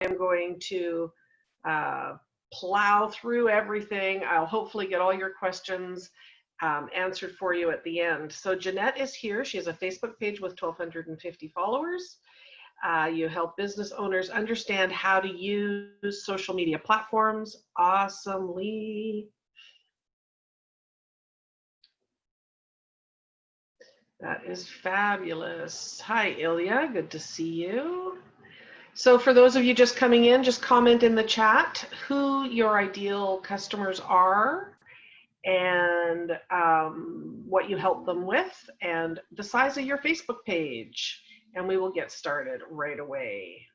am going to plow through everything. I'll hopefully get all your questions answered for you at the end. So Jeanette is here. She has a Facebook page with 1,250 followers. You help business owners understand how to use social media platforms awesomely. That is fabulous. Hi, Ilya. Good to see you. So for those of you just coming in, just comment in the chat who your ideal customers are and what you help them with and the size of your Facebook page. And we will get started right away.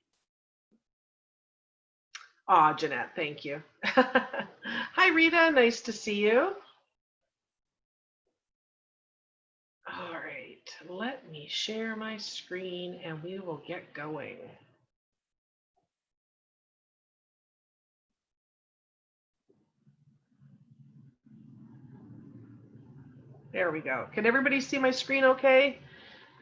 Ah, Jeanette, thank you. Hi, Rita. Nice to see you. All right, let me share my screen and we will get going. There we go. Can everybody see my screen okay?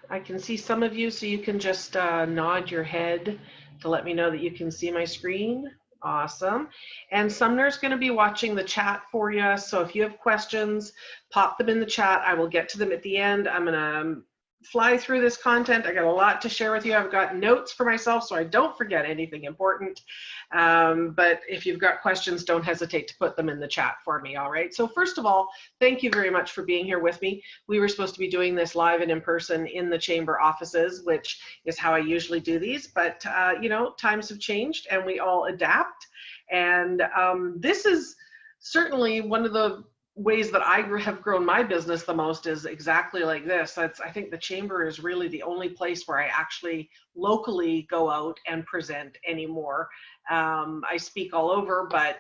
I can see some of you, so you can just nod your head to let me know that you can see my screen. Awesome. And Sumner's going to be watching the chat for you. So if you have questions, pop them in the chat. I will get to them at the end. I'm going to fly through this content. I got a lot to share with you. I've got notes for myself so I don't forget anything important. But if you've got questions, don't hesitate to put them in the chat for me. All right. So first of all, thank you very much for being here with me. We were supposed to be doing this live and in person in the chamber offices, which is how I usually do these. But, you know, times have changed and we all adapt. And this is certainly one of the ways that I have grown my business the most is exactly like this. I think the chamber is really the only place where I actually locally go out and present anymore. I speak all over, but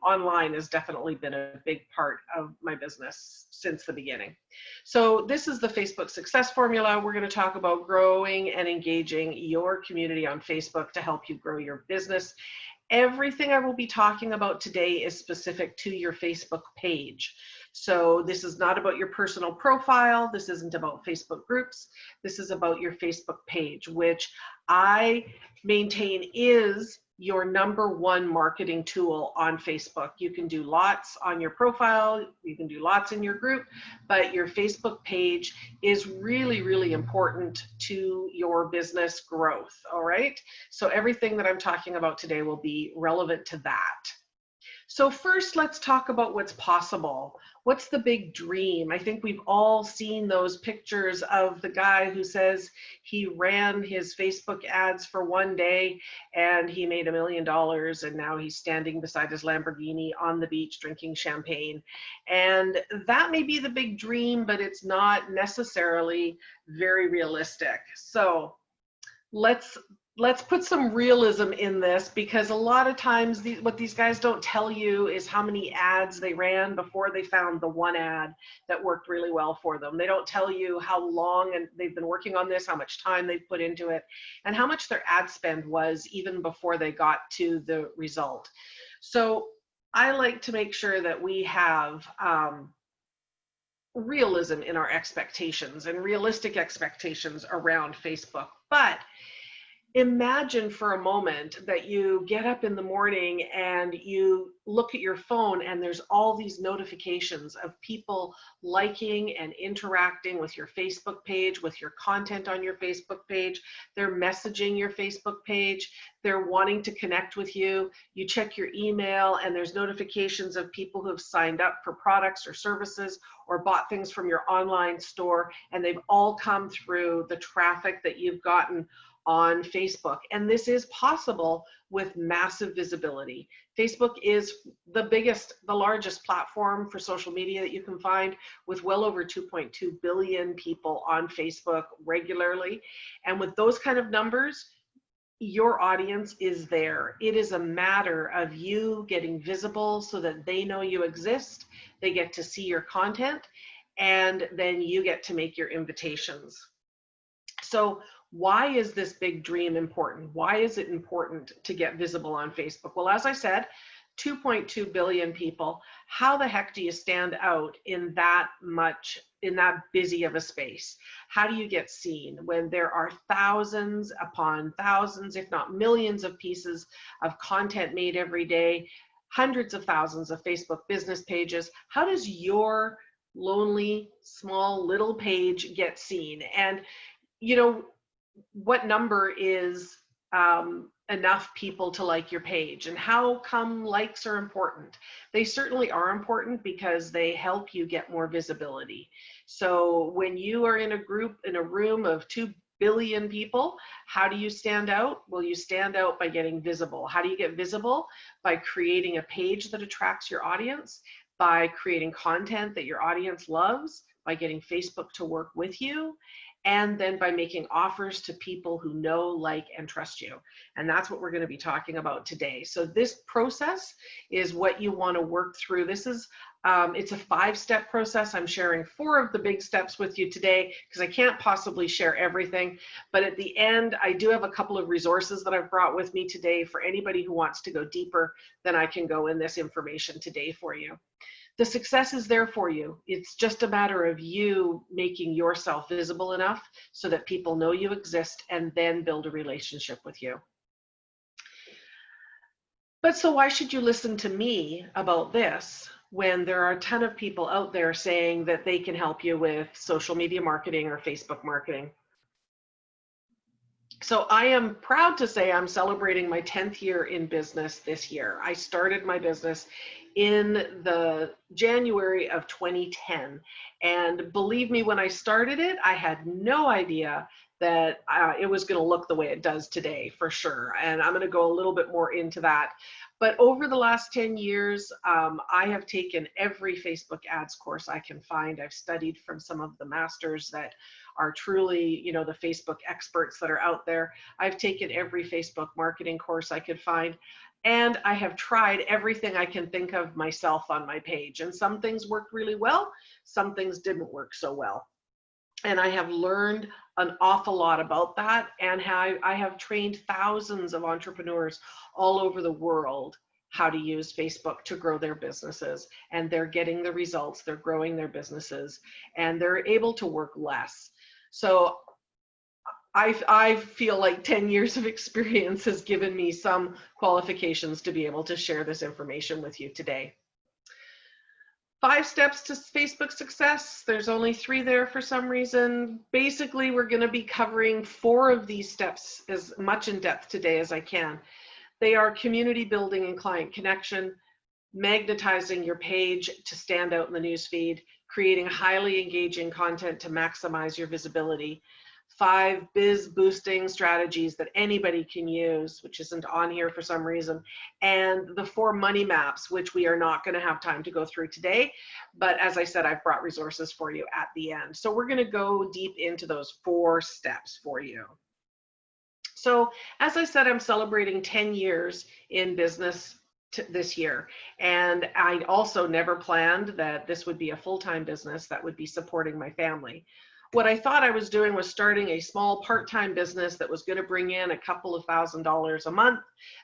online has definitely been a big part of my business since the beginning. So this is the Facebook Success Formula. We're going to talk about growing and engaging your community on Facebook to help you grow your business. Everything I will be talking about today is specific to your Facebook page. So this is not about your personal profile. This isn't about Facebook groups. This is about your Facebook page, which I maintain is your #1 marketing tool on Facebook. You can do lots on your profile, you can do lots in your group, but your Facebook page is really, really important to your business growth, all right? So everything that I'm talking about today will be relevant to that. So first, let's talk about what's possible. What's the big dream? I think we've all seen those pictures of the guy who says he ran his Facebook ads for one day and he made $1 million and now he's standing beside his Lamborghini on the beach drinking champagne. And that may be the big dream, but it's not necessarily very realistic. So let's put some realism in this, because a lot of times what these guys don't tell you is how many ads they ran before they found the one ad that worked really well for them. They don't tell you how long and they've been working on this, how much time they've put into it, and how much their ad spend was even before they got to the result. So I like to make sure that we have realism in our expectations and realistic expectations around Facebook. But imagine for a moment that you get up in the morning and you look at your phone and there's all these notifications of people liking and interacting with your Facebook page, with your content on your Facebook page. They're messaging your Facebook page. They're wanting to connect with you. You check your email and there's notifications of people who have signed up for products or services or bought things from your online store, and they've all come through the traffic that you've gotten on Facebook. And this is possible with massive visibility. Facebook is the largest platform for social media that you can find, with well over 2.2 billion people on Facebook regularly. And with those kind of numbers, your audience is there. It is a matter of you getting visible so that they know you exist, they get to see your content, and then you get to make your invitations. So why is this big dream important? Why is it important to get visible on Facebook? Well, as I said, 2.2 billion people. How the heck do you stand out in that busy of a space? How do you get seen when there are thousands upon thousands, if not millions of pieces of content made every day, hundreds of thousands of Facebook business pages? How does your lonely, small, little page get seen? And, what number is enough people to like your page? And how come likes are important? They certainly are important because they help you get more visibility. So when you are in a room of 2 billion people, how do you stand out? Well, you stand out by getting visible. How do you get visible? By creating a page that attracts your audience, by creating content that your audience loves, by getting Facebook to work with you, and then by making offers to people who know, like, and trust you. And that's what we're going to be talking about today. So this process is what you want to work through. This is it's a 5-step process. I'm sharing 4 of the big steps with you today because I can't possibly share everything. But at the end, I do have a couple of resources that I've brought with me today for anybody who wants to go deeper than I can go in this information today for you. The success is there for you. It's just a matter of you making yourself visible enough so that people know you exist and then build a relationship with you. But so why should you listen to me about this when there are a ton of people out there saying that they can help you with social media marketing or Facebook marketing? So I am proud to say I'm celebrating my 10th year in business this year. I started my business in the January of 2010. And believe me, when I started it, I had no idea that it was going to look the way it does today, for sure. And I'm going to go a little bit more into that. But over the last 10 years, I have taken every Facebook ads course I can find. I've studied from some of the masters that are truly, the Facebook experts that are out there. I've taken every Facebook marketing course I could find. And I have tried everything I can think of myself on my page. And some things worked really well, some things didn't work so well. And I have learned an awful lot about that. And I have trained thousands of entrepreneurs all over the world how to use Facebook to grow their businesses. And they're getting the results, they're growing their businesses, and they're able to work less. So I feel like 10 years of experience has given me some qualifications to be able to share this information with you today. 5 steps to Facebook success. There's only 3 there for some reason. Basically, we're going to be covering 4 of these steps as much in depth today as I can. They are community building and client connection, magnetizing your page to stand out in the newsfeed, creating highly engaging content to maximize your visibility, 5 biz boosting strategies that anybody can use, which isn't on here for some reason, and the 4 money maps, which we are not going to have time to go through today. But as I said, I've brought resources for you at the end. So we're going to go deep into those 4 steps for you. So as I said, I'm celebrating 10 years in business this year. And I also never planned that this would be a full-time business that would be supporting my family. What I thought I was doing was starting a small part-time business that was going to bring in a couple of $1,000s a month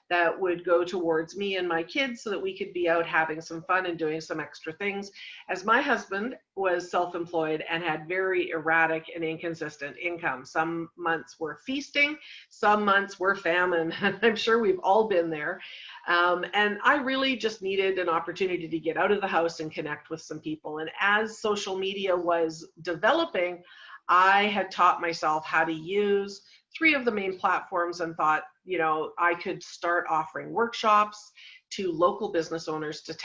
that would go towards me and my kids so that we could be out having some fun and doing some extra things, as my husband was self-employed and had very erratic and inconsistent income. Some months were feasting, some months were famine. I'm sure we've all been there. And I really just needed an opportunity to get out of the house and connect with some people. And as social media was developing, I had taught myself how to use 3 of the main platforms and thought, I could start offering workshops to local business owners to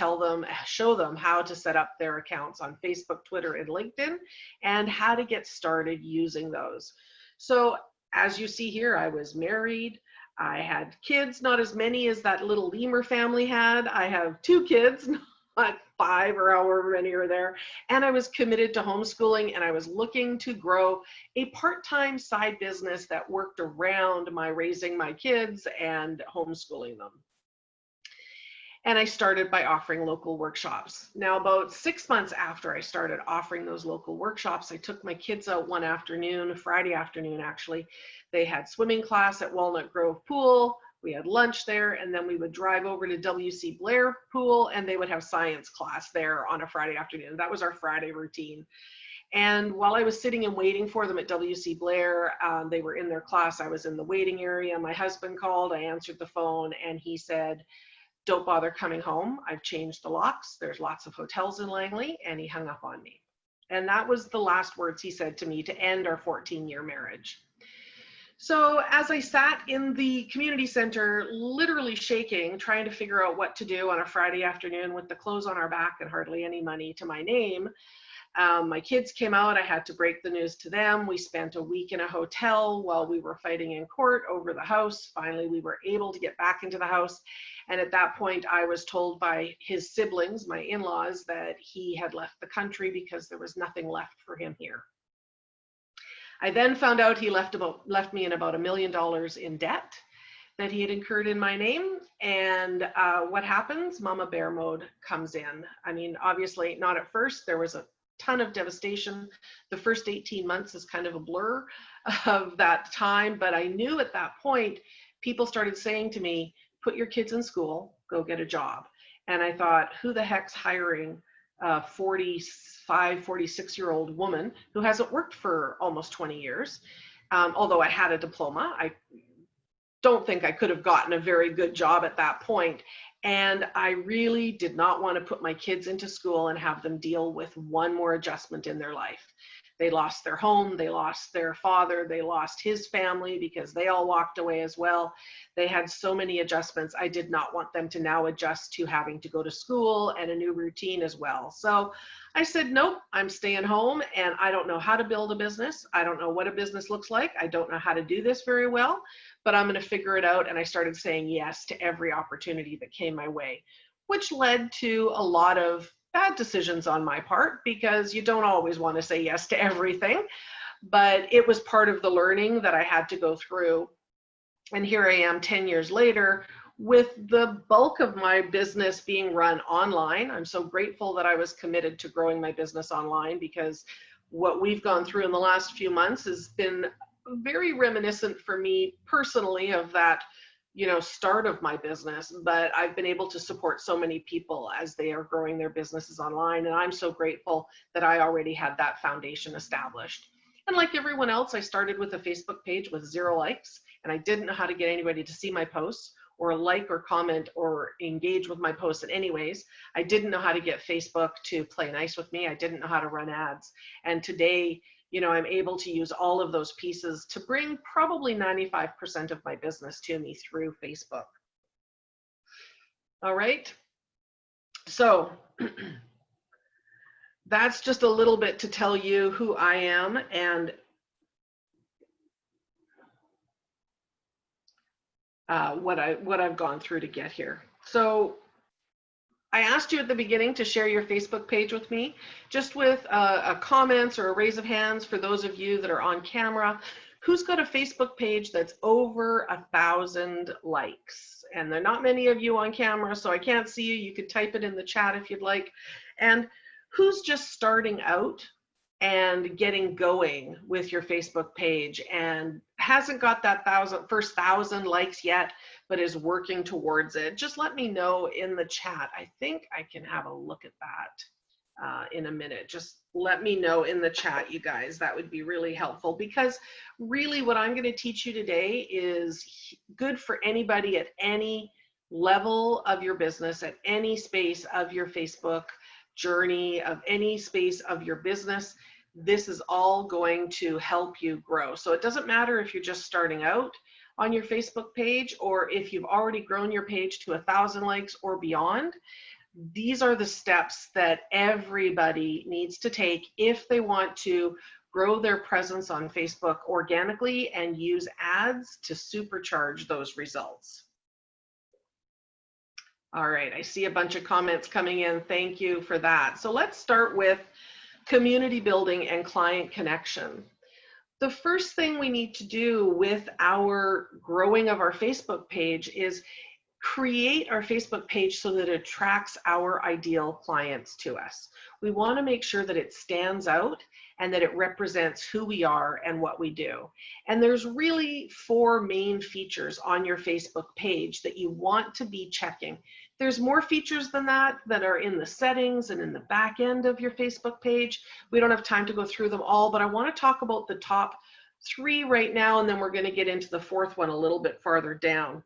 show them how to set up their accounts on Facebook, Twitter, and LinkedIn, and how to get started using those. So as you see here, I was married. I had kids, not as many as that little lemur family had. I have 2 kids, not 5 or however many are there. And I was committed to homeschooling, and I was looking to grow a part-time side business that worked around my raising my kids and homeschooling them. And I started by offering local workshops. Now, about 6 months after I started offering those local workshops, I took my kids out one afternoon, Friday afternoon actually. They had swimming class at Walnut Grove Pool. We had lunch there, and then we would drive over to W.C. Blair Pool, and they would have science class there on a Friday afternoon. That was our Friday routine. And while I was sitting and waiting for them at W.C. Blair, they were in their class. I was in the waiting area. My husband called. I answered the phone, and he said, "Don't bother coming home. I've changed the locks. There's lots of hotels in Langley," and he hung up on me. And that was the last words he said to me to end our 14-year marriage. So as I sat in the community center, literally shaking, trying to figure out what to do on a Friday afternoon with the clothes on our back and hardly any money to my name, my kids came out. I had to break the news to them. We spent a week in a hotel while we were fighting in court over the house. Finally, we were able to get back into the house. And at that point, I was told by his siblings, my in-laws, that he had left the country because there was nothing left for him here. I then found out he left me in about $1 million in debt that he had incurred in my name. And what happens? Mama Bear mode comes in. I mean, obviously not at first. There was a ton of devastation. The first 18 months is kind of a blur of that time, but I knew at that point, people started saying to me, "Put your kids in school, go get a job." And I thought, who the heck's hiring a 45, 46-year-old woman who hasn't worked for almost 20 years? Although I had a diploma, I don't think I could have gotten a very good job at that point. And I really did not want to put my kids into school and have them deal with one more adjustment in their life. They lost their home, they lost their father, they lost his family because they all walked away as well. They had so many adjustments. I did not want them to now adjust to having to go to school and a new routine as well. So I said, nope, I'm staying home, and I don't know how to build a business. I don't know what a business looks like. I don't know how to do this very well, but I'm going to figure it out. And I started saying yes to every opportunity that came my way, which led to a lot of bad decisions on my part, because you don't always want to say yes to everything. But it was part of the learning that I had to go through. And here I am 10 years later with the bulk of my business being run online. I'm so grateful that I was committed to growing my business online, because what we've gone through in the last few months has been very reminiscent for me personally of that, start of my business. But I've been able to support so many people as they are growing their businesses online. And I'm so grateful that I already had that foundation established. And like everyone else, I started with a Facebook page with 0 likes, and I didn't know how to get anybody to see my posts or like or comment or engage with my posts in any ways. I didn't know how to get Facebook to play nice with me. I didn't know how to run ads. And today, I'm able to use all of those pieces to bring probably 95% of my business to me through Facebook. All right. So that's just a little bit to tell you who I am and what I've gone through to get here. So I asked you at the beginning to share your Facebook page with me, just with a comments or a raise of hands for those of you that are on camera. Who's got a Facebook page that's over 1,000 likes? And there are not many of you on camera, so I can't see you. You could type it in the chat if you'd like. And who's just starting out and getting going with your Facebook page and hasn't got that first 1,000 likes yet, but is working towards it? Just let me know in the chat. I think I can have a look at that in a minute. Just let me know in the chat, you guys. That would be really helpful, because really what I'm going to teach you today is good for anybody at any level of your business, at any space of your Facebook journey, of any space of your business. This is all going to help you grow. So it doesn't matter if you're just starting out on your Facebook page or if you've already grown your page to 1,000 likes or beyond. These are the steps that everybody needs to take if they want to grow their presence on Facebook organically and use ads to supercharge those results. All right, I see a bunch of comments coming in. Thank you for that. So let's start with community building and client connection. The first thing we need to do with our growing of our Facebook page is create our Facebook page so that it attracts our ideal clients to us. We want to make sure that it stands out and that it represents who we are and what we do. And there's really 4 main features on your Facebook page that you want to be checking. There's more features than that are in the settings and in the back end of your Facebook page. We don't have time to go through them all, but I want to talk about the top 3 right now, and then we're going to get into the 4th one a little bit farther down.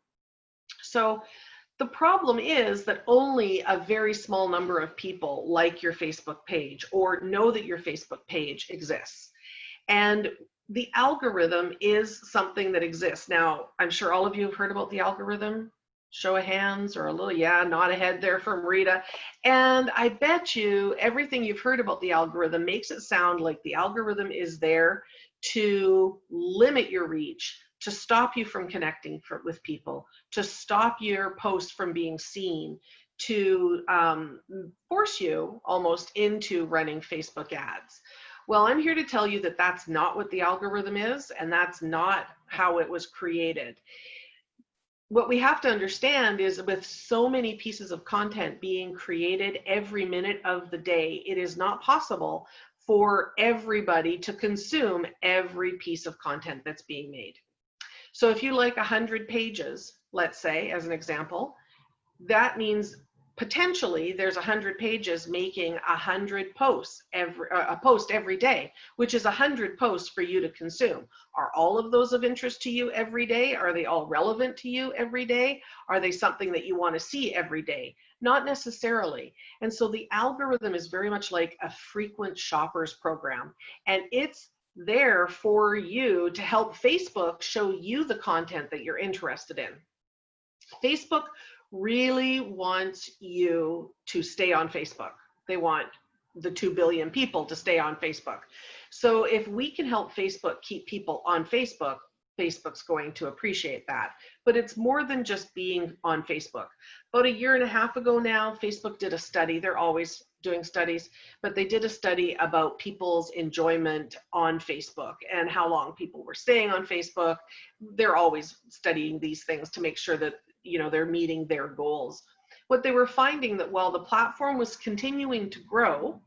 So the problem is that only a very small number of people like your Facebook page or know that your Facebook page exists. And the algorithm is something that exists. Now, I'm sure all of you have heard about the algorithm. Show of hands or a little, yeah, nod ahead there from Rita. And I bet you everything you've heard about the algorithm makes it sound like the algorithm is there to limit your reach, to stop you from connecting with people, to stop your posts from being seen, to force you almost into running Facebook ads. Well, I'm here to tell you that that's not what the algorithm is, and that's not how it was created. What we have to understand is with so many pieces of content being created every minute of the day, it is not possible for everybody to consume every piece of content that's being made. So if you like 100 pages, let's say, as an example, that means potentially there's 100 pages making 100 posts, a post every day, which is 100 posts for you to consume. Are all of those of interest to you every day? Are they all relevant to you every day? Are they something that you want to see every day? Not necessarily. And so the algorithm is very much like a frequent shoppers program, and it's there for you to help Facebook show you the content that you're interested in. Facebook really wants you to stay on Facebook. They want the 2 billion people to stay on Facebook. So if we can help Facebook keep people on Facebook, Facebook's going to appreciate that. But it's more than just being on Facebook. About 1.5 years ago now, Facebook did a study. They're always doing studies, but they did a study about people's enjoyment on Facebook and how long people were staying on Facebook. They're always studying these things to make sure that they're meeting their goals. What they were finding that while the platform was continuing to grow,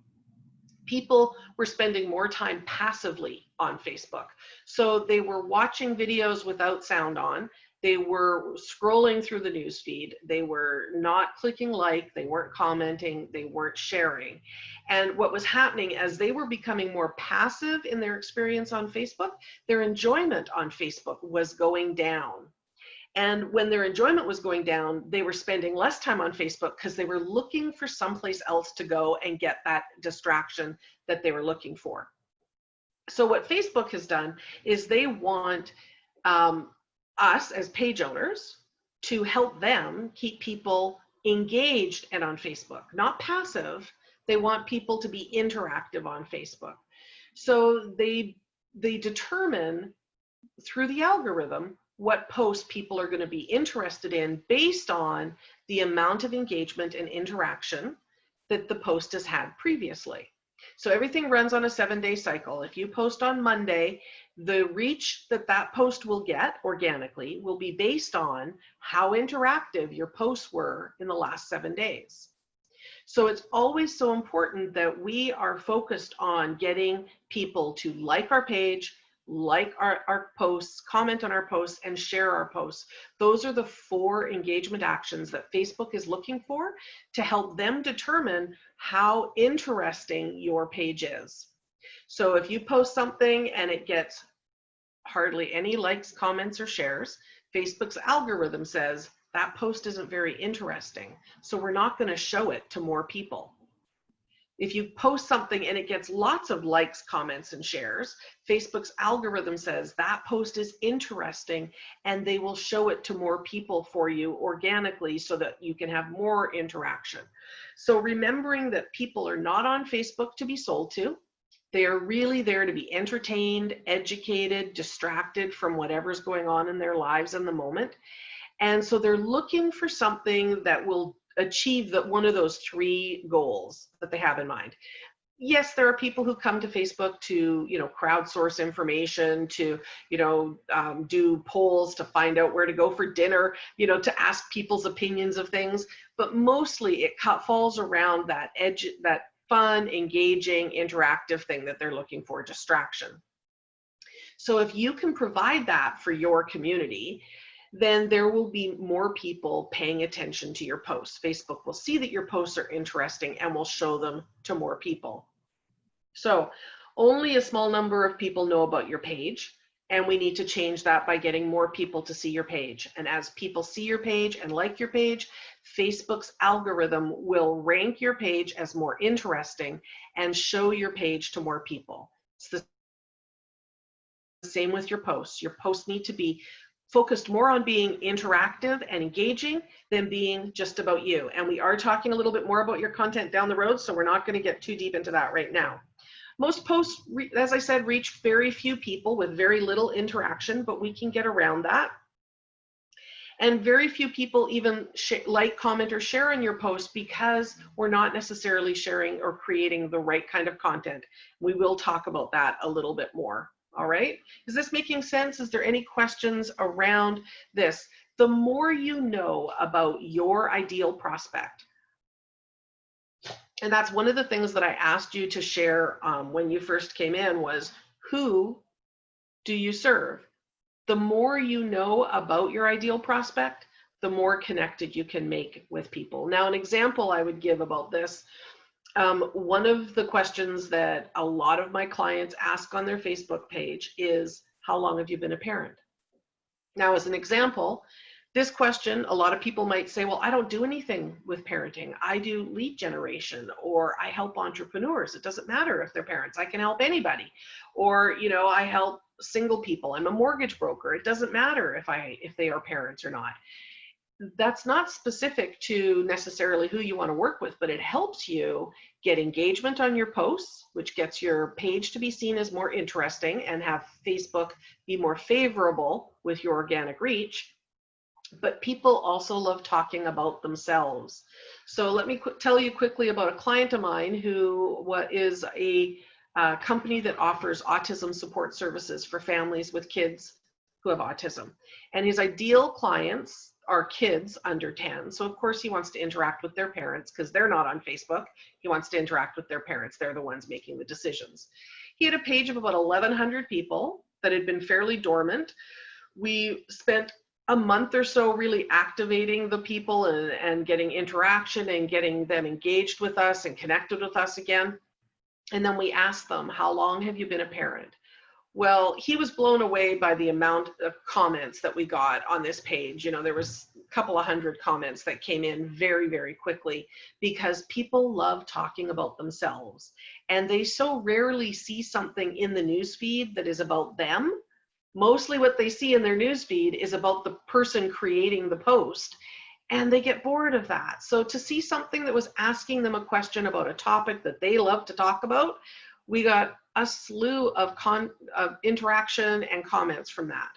people were spending more time passively on Facebook. So they were watching videos without sound on. They were scrolling through the news feed. They were not clicking like, they weren't commenting, they weren't sharing. And what was happening as they were becoming more passive in their experience on Facebook, their enjoyment on Facebook was going down. And when their enjoyment was going down, they were spending less time on Facebook because they were looking for someplace else to go and get that distraction that they were looking for. So what Facebook has done is they want us as page owners to help them keep people engaged and on Facebook, not passive. They want people to be interactive on Facebook. So they determine through the algorithm what posts people are going to be interested in based on the amount of engagement and interaction that the post has had previously. So everything runs on a 7-day cycle. If you post on Monday, the reach that post will get organically will be based on how interactive your posts were in the last 7 days. So it's always so important that we are focused on getting people to like our page, like our posts, comment on our posts, and share our posts. Those are the 4 engagement actions that Facebook is looking for to help them determine how interesting your page is. So if you post something and it gets hardly any likes, comments, or shares, Facebook's algorithm says that post isn't very interesting, so we're not going to show it to more people. If you post something and it gets lots of likes, comments, and shares, Facebook's algorithm says that post is interesting and they will show it to more people for you organically so that you can have more interaction. So remembering that people are not on Facebook to be sold to. They are really there to be entertained, educated, distracted from whatever's going on in their lives in the moment. And so they're looking for something that will achieve one of those 3 goals that they have in mind. Yes, there are people who come to Facebook to, crowdsource information, to, do polls to find out where to go for dinner, to ask people's opinions of things. But mostly it falls around that fun, engaging, interactive thing that they're looking for, distraction. So if you can provide that for your community, then there will be more people paying attention to your posts. Facebook will see that your posts are interesting and will show them to more people. So only a small number of people know about your page, and we need to change that by getting more people to see your page. And as people see your page and like your page, Facebook's algorithm will rank your page as more interesting and show your page to more people. It's the same with your posts. Your posts need to be focused more on being interactive and engaging than being just about you. And we are talking a little bit more about your content down the road, so we're not going to get too deep into that right now. Most posts, as I said, reach very few people with very little interaction, but we can get around that. And very few people even like, comment, or share on your post because we're not necessarily sharing or creating the right kind of content. We will talk about that a little bit more. All right, is this making sense? Is there any questions around this? The more you know about your ideal prospect, and that's one of the things that I asked you to share when you first came in, was who do you serve? The more you know about your ideal prospect, the more connected you can make with people. Now, an example I would give about this, one of the questions that a lot of my clients ask on their Facebook page is, how long have you been a parent? Now, as an example, this question, a lot of people might say, well, I don't do anything with parenting. I do lead generation, or I help entrepreneurs. It doesn't matter if they're parents. I can help anybody. Or, you know, I help single people. I'm a mortgage broker. It doesn't matter if they are parents or not. That's not specific to necessarily who you want to work with, but it helps you get engagement on your posts, which gets your page to be seen as more interesting and have Facebook be more favorable with your organic reach. But people also love talking about themselves. So let me tell you quickly about a client of mine who is a company that offers autism support services for families with kids who have autism. And his ideal clients are kids under 10. So of course he wants to interact with their parents because they're not on Facebook. He wants to interact with their parents. They're the ones making the decisions. He had a page of about 1,100 people that had been fairly dormant. We spent a month or so really activating the people and getting interaction and getting them engaged with us and connected with us again. And then we asked them, how long have you been a parent? Well, he was blown away by the amount of comments that we got on this page. You know, there was a couple of hundred comments that came in very, very quickly because people love talking about themselves. And they so rarely see something in the newsfeed that is about them. Mostly what they see in their newsfeed is about the person creating the post, and they get bored of that. So to see something that was asking them a question about a topic that they love to talk about, we got a slew of interaction and comments from that.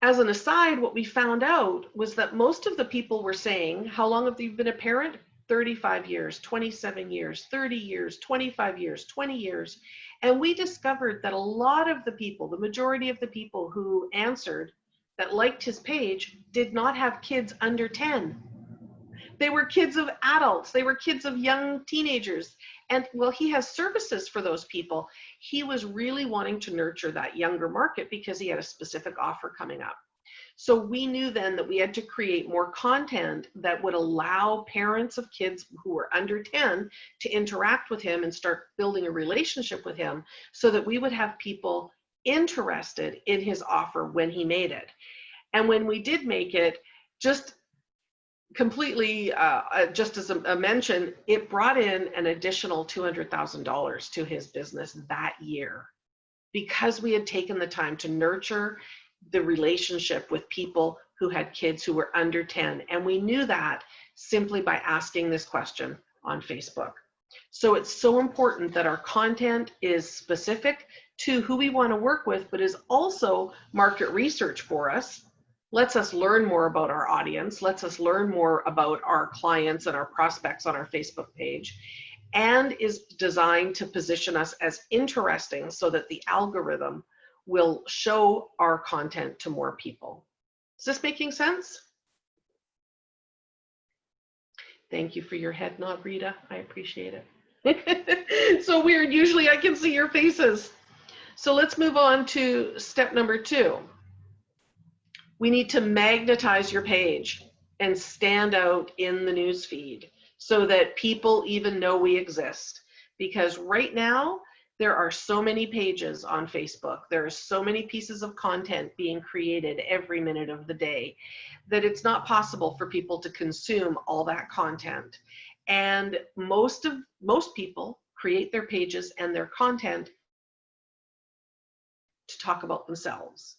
As an aside, what we found out was that most of the people were saying, how long have you been a parent? 35 years, 27 years, 30 years, 25 years, 20 years. And we discovered that a lot of the people, the majority of the people who answered that liked his page, did not have kids under 10. They were kids of adults. They were kids of young teenagers. And well, he has services for those people. He was really wanting to nurture that younger market because he had a specific offer coming up. So we knew then that we had to create more content that would allow parents of kids who were under 10 to interact with him and start building a relationship with him so that we would have people interested in his offer when he made it. And when we did make it, just completely, just as a mention, it brought in an additional $200,000 to his business that year because we had taken the time to nurture the relationship with people who had kids who were under 10. And we knew that simply by asking this question on Facebook. So it's so important that our content is specific to who we want to work with, but is also market research for us. Lets us learn more about our audience, lets us learn more about our clients and our prospects on our Facebook page, and is designed to position us as interesting so that the algorithm will show our content to more people. Is this making sense? Thank you for your head nod, Rita. I appreciate it. So weird. Usually I can see your faces. So let's move on to step number 2. We need to magnetize your page and stand out in the news feed so that people even know we exist. Because right now, there are so many pages on Facebook. There are so many pieces of content being created every minute of the day that it's not possible for people to consume all that content. And most people create their pages and their content to talk about themselves.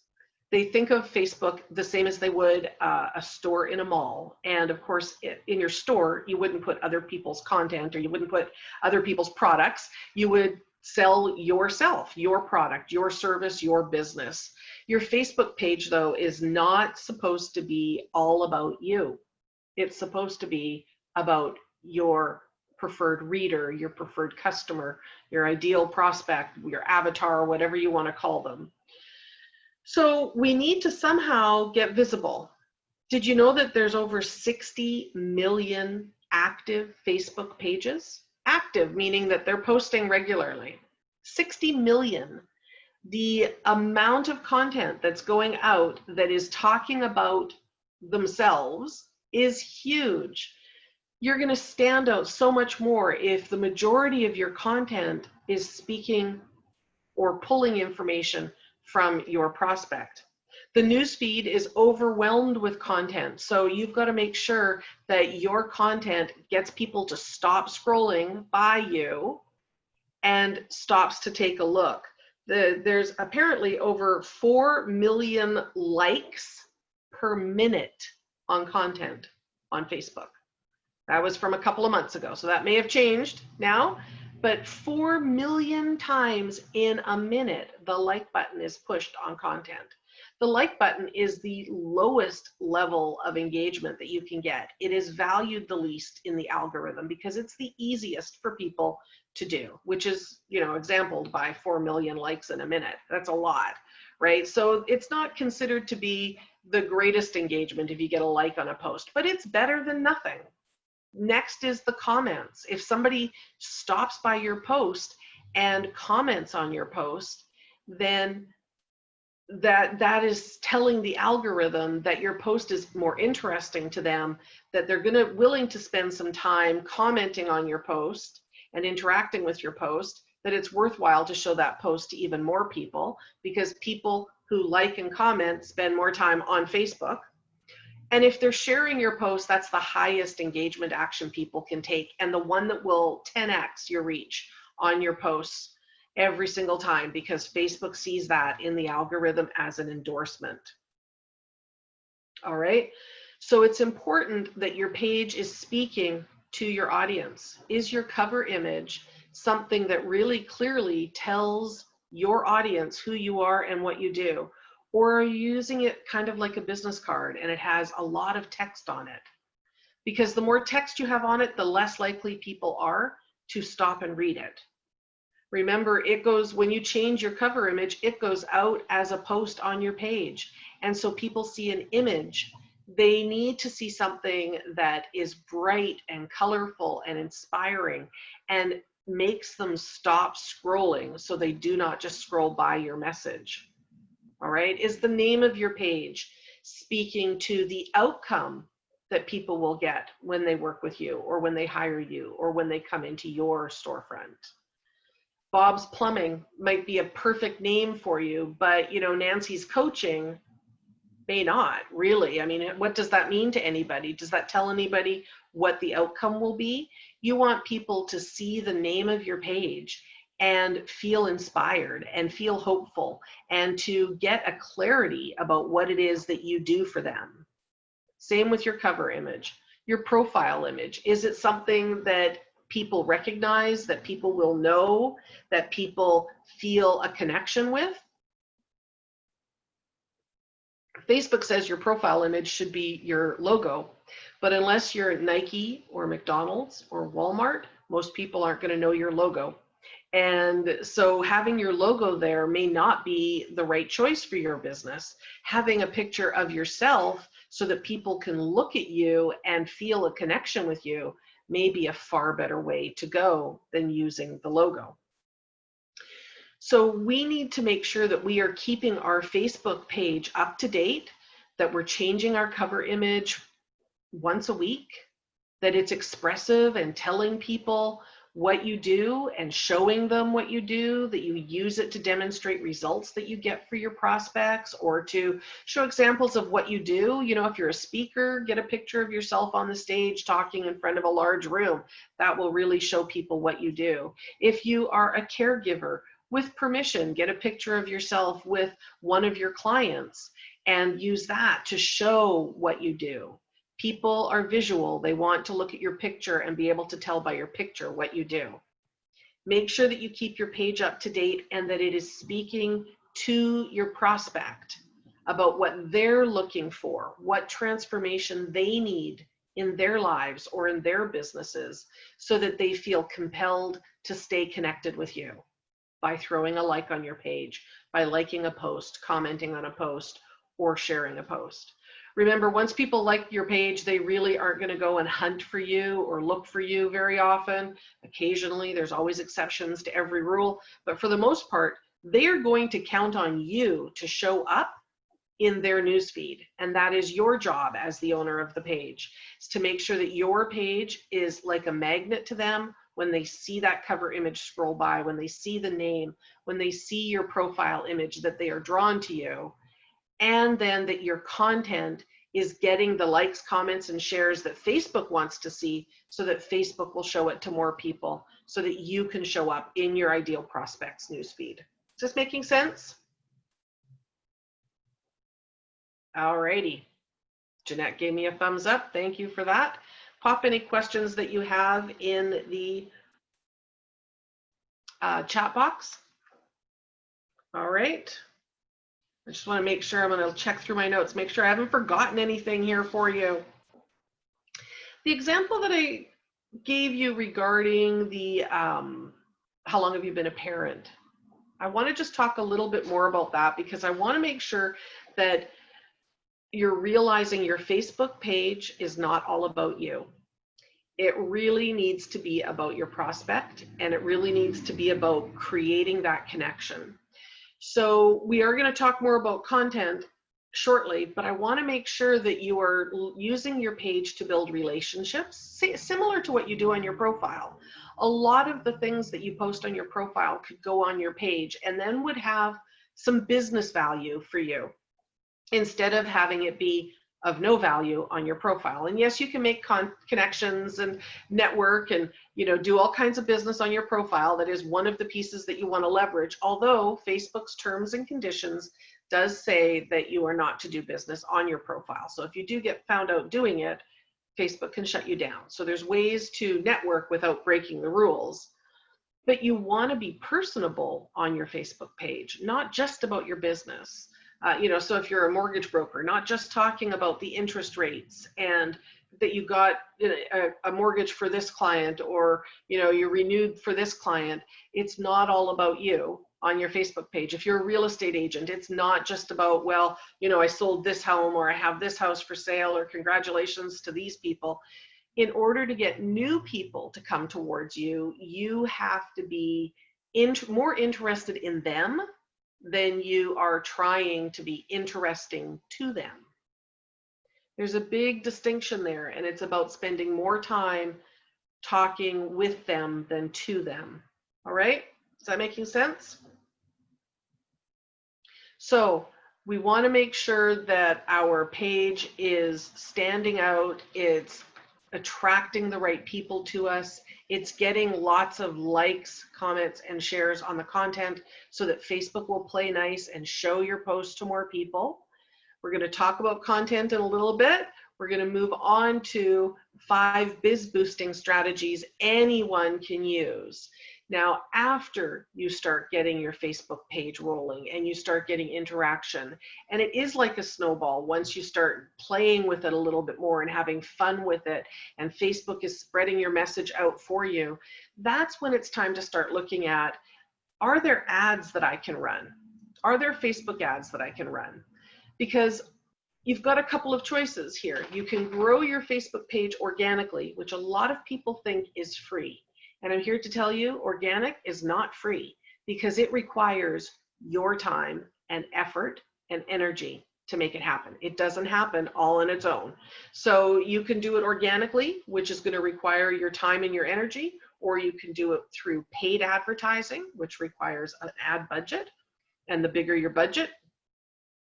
They think of Facebook the same as they would a store in a mall. And of course, in your store, you wouldn't put other people's content, or you wouldn't put other people's products. You would sell yourself, your product, your service, your business. Your Facebook page, though, is not supposed to be all about you. It's supposed to be about your preferred reader, your preferred customer, your ideal prospect, your avatar, whatever you want to call them. So we need to somehow get visible. Did you know that there's over 60 million active Facebook pages? Active, meaning that they're posting regularly. 60 million. The amount of content that's going out that is talking about themselves is huge. You're going to stand out so much more if the majority of your content is speaking or pulling information from your prospect. The newsfeed is overwhelmed with content, so you've got to make sure that your content gets people to stop scrolling by you and stops to take a look. There's apparently over 4 million likes per minute on content on Facebook. That was from a couple of months ago, so that may have changed now. But 4 million times in a minute, the like button is pushed on content. The like button is the lowest level of engagement that you can get. It is valued the least in the algorithm because it's the easiest for people to do, which is, exampled by 4 million likes in a minute. That's a lot, right? So it's not considered to be the greatest engagement if you get a like on a post, but it's better than nothing. Next is the comments. If somebody stops by your post and comments on your post, then that is telling the algorithm that your post is more interesting to them, that they're willing to spend some time commenting on your post and interacting with your post, that it's worthwhile to show that post to even more people, because people who like and comment spend more time on Facebook. And if they're sharing your post, that's the highest engagement action people can take, and the one that will 10x your reach on your posts every single time, because Facebook sees that in the algorithm as an endorsement. All right, so it's important that your page is speaking to your audience. Is your cover image something that really clearly tells your audience who you are and what you do? Or are you using it kind of like a business card and it has a lot of text on it? Because the more text you have on it, the less likely people are to stop and read it. Remember, when you change your cover image, it goes out as a post on your page. And so people see an image. They need to see something that is bright and colorful and inspiring and makes them stop scrolling so they do not just scroll by your message. All right, is the name of your page speaking to the outcome that people will get when they work with you, or when they hire you, or when they come into your storefront? Bob's Plumbing might be a perfect name for you, but Nancy's Coaching may not really. I mean, what does that mean to anybody? Does that tell anybody what the outcome will be? You want people to see the name of your page and feel inspired and feel hopeful, and to get a clarity about what it is that you do for them. Same with your cover image. Your profile image, is it something that people recognize, that people will know, that people feel a connection with? Facebook says your profile image should be your logo, but unless you're at Nike or McDonald's or Walmart, most people aren't going to know your logo. And so having your logo there may not be the right choice for your business. Having a picture of yourself so that people can look at you and feel a connection with you may be a far better way to go than using the logo. So we need to make sure that we are keeping our Facebook page up to date, that we're changing our cover image once a week, that it's expressive and telling people what you do and showing them what you do, that you use it to demonstrate results that you get for your prospects or to show examples of what you do. You know, if you're a speaker, get a picture of yourself on the stage talking in front of a large room. That will really show people what you do. If you are a caregiver, with permission, get a picture of yourself with one of your clients and use that to show what you do. People are visual. They want to look at your picture and be able to tell by your picture what you do. Make sure that you keep your page up to date and that it is speaking to your prospect about what they're looking for, what transformation they need in their lives or in their businesses, so that they feel compelled to stay connected with you by throwing a like on your page, by liking a post, commenting on a post, or sharing a post. Remember, once people like your page, they really aren't going to go and hunt for you or look for you very often. Occasionally, there's always exceptions to every rule, but for the most part, they are going to count on you to show up in their newsfeed. And that is your job as the owner of the page, is to make sure that your page is like a magnet to them. When they see that cover image scroll by, when they see the name, when they see your profile image, that they are drawn to you, and then that your content is getting the likes, comments, and shares that Facebook wants to see, so that Facebook will show it to more people, so that you can show up in your ideal prospects newsfeed. Is this making sense? Alrighty. Jeanette gave me a thumbs up. Thank you for that. Pop any questions that you have in the chat box. All right. I just want to make sure, I'm going to check through my notes, make sure I haven't forgotten anything here for you. The example that I gave you regarding the how long have you been a parent? I want to just talk a little bit more about that, because I want to make sure that you're realizing your Facebook page is not all about you. It really needs to be about your prospect, and it really needs to be about creating that connection. So we are going to talk more about content shortly, but I want to make sure that you are using your page to build relationships, similar to what you do on your profile. A lot of the things that you post on your profile could go on your page and then would have some business value for you, instead of having it be of no value on your profile. And yes, you can make connections and network and, you know, do all kinds of business on your profile. That is one of the pieces that you want to leverage, although Facebook's terms and conditions does say that you are not to do business on your profile. So if you do get found out doing it, Facebook can shut you down. So there's ways to network without breaking the rules. But you want to be personable on your Facebook page, not just about your business. You know, so if you're a mortgage broker, not just talking about the interest rates and that you got a mortgage for this client, or, you know, you renewed for this client. It's not all about you on your Facebook page. If you're a real estate agent, it's not just about, well, you know, I sold this home, or I have this house for sale, or congratulations to these people. In order to get new people to come towards you, you have to be more interested in them than you are trying to be interesting to them. There's a big distinction there, and it's about spending more time talking with them than to them. All right? Is that making sense? So we want to make sure that our page is standing out, it's attracting the right people to us, it's getting lots of likes, comments, and shares on the content, so that Facebook will play nice and show your post to more people. We're going to talk about content in a little bit. We're going to move on to 5 biz boosting strategies anyone can use. Now, after you start getting your Facebook page rolling and you start getting interaction, and it is like a snowball, once you start playing with it a little bit more and having fun with it, and Facebook is spreading your message out for you, that's when it's time to start looking at, are there ads that I can run? Are there Facebook ads that I can run? Because you've got a couple of choices here. You can grow your Facebook page organically, which a lot of people think is free. And I'm here to tell you, organic is not free because it requires your time and effort and energy to make it happen. It doesn't happen all on its own. So you can do it organically, which is going to require your time and your energy, or you can do it through paid advertising, which requires an ad budget. And the bigger your budget,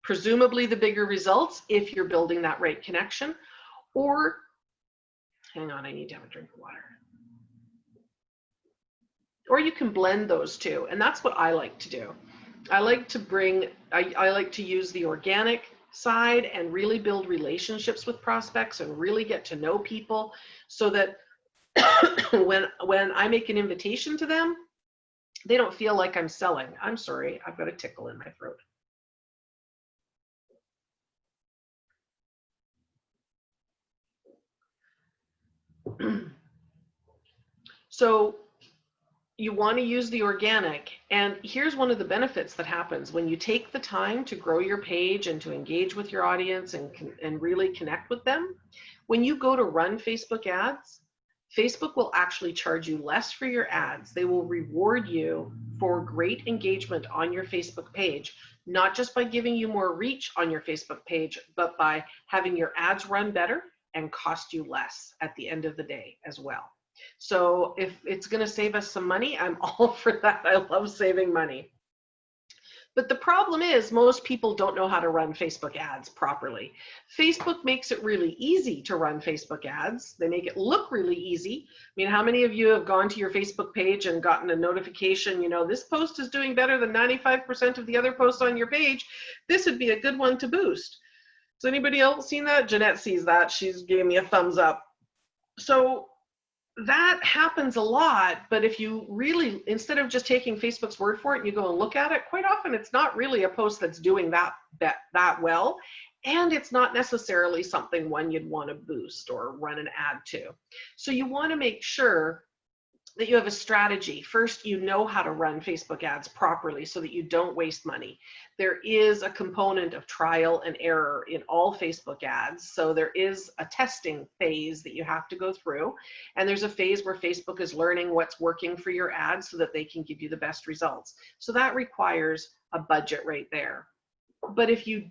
presumably the bigger results if you're building that right connection. Or, hang on, I need to have a drink of water. Or you can blend those two, and that's what I like to do. I like to use the organic side and really build relationships with prospects and really get to know people so that when I make an invitation to them, they don't feel like I'm selling. I'm sorry, I've got a tickle in my throat. So you want to use the organic, and here's one of the benefits that happens when you take the time to grow your page and to engage with your audience and really connect with them. When you go to run Facebook ads, Facebook will actually charge you less for your ads. They will reward you for great engagement on your Facebook page, not just by giving you more reach on your Facebook page, but by having your ads run better and cost you less at the end of the day as well. So if it's going to save us some money, I'm all for that. I love saving money. But the problem is most people don't know how to run Facebook ads properly. Facebook makes it really easy to run Facebook ads. They make it look really easy. I mean, how many of you have gone to your Facebook page and gotten a notification, you know, this post is doing better than 95% of the other posts on your page. This would be a good one to boost. Has anybody else seen that? Jeanette sees that. She's giving me a thumbs up. So that happens a lot, but if you really, instead of just taking Facebook's word for it, you go and look at it, quite often it's not really a post that's doing that well, and it's not necessarily something one you'd want to boost or run an ad to. So you want to make sure that you have a strategy. First, you know how to run Facebook ads properly so that you don't waste money. There is a component of trial and error in all Facebook ads. So there is a testing phase that you have to go through. And there's a phase where Facebook is learning what's working for your ads so that they can give you the best results. So that requires a budget right there. But if you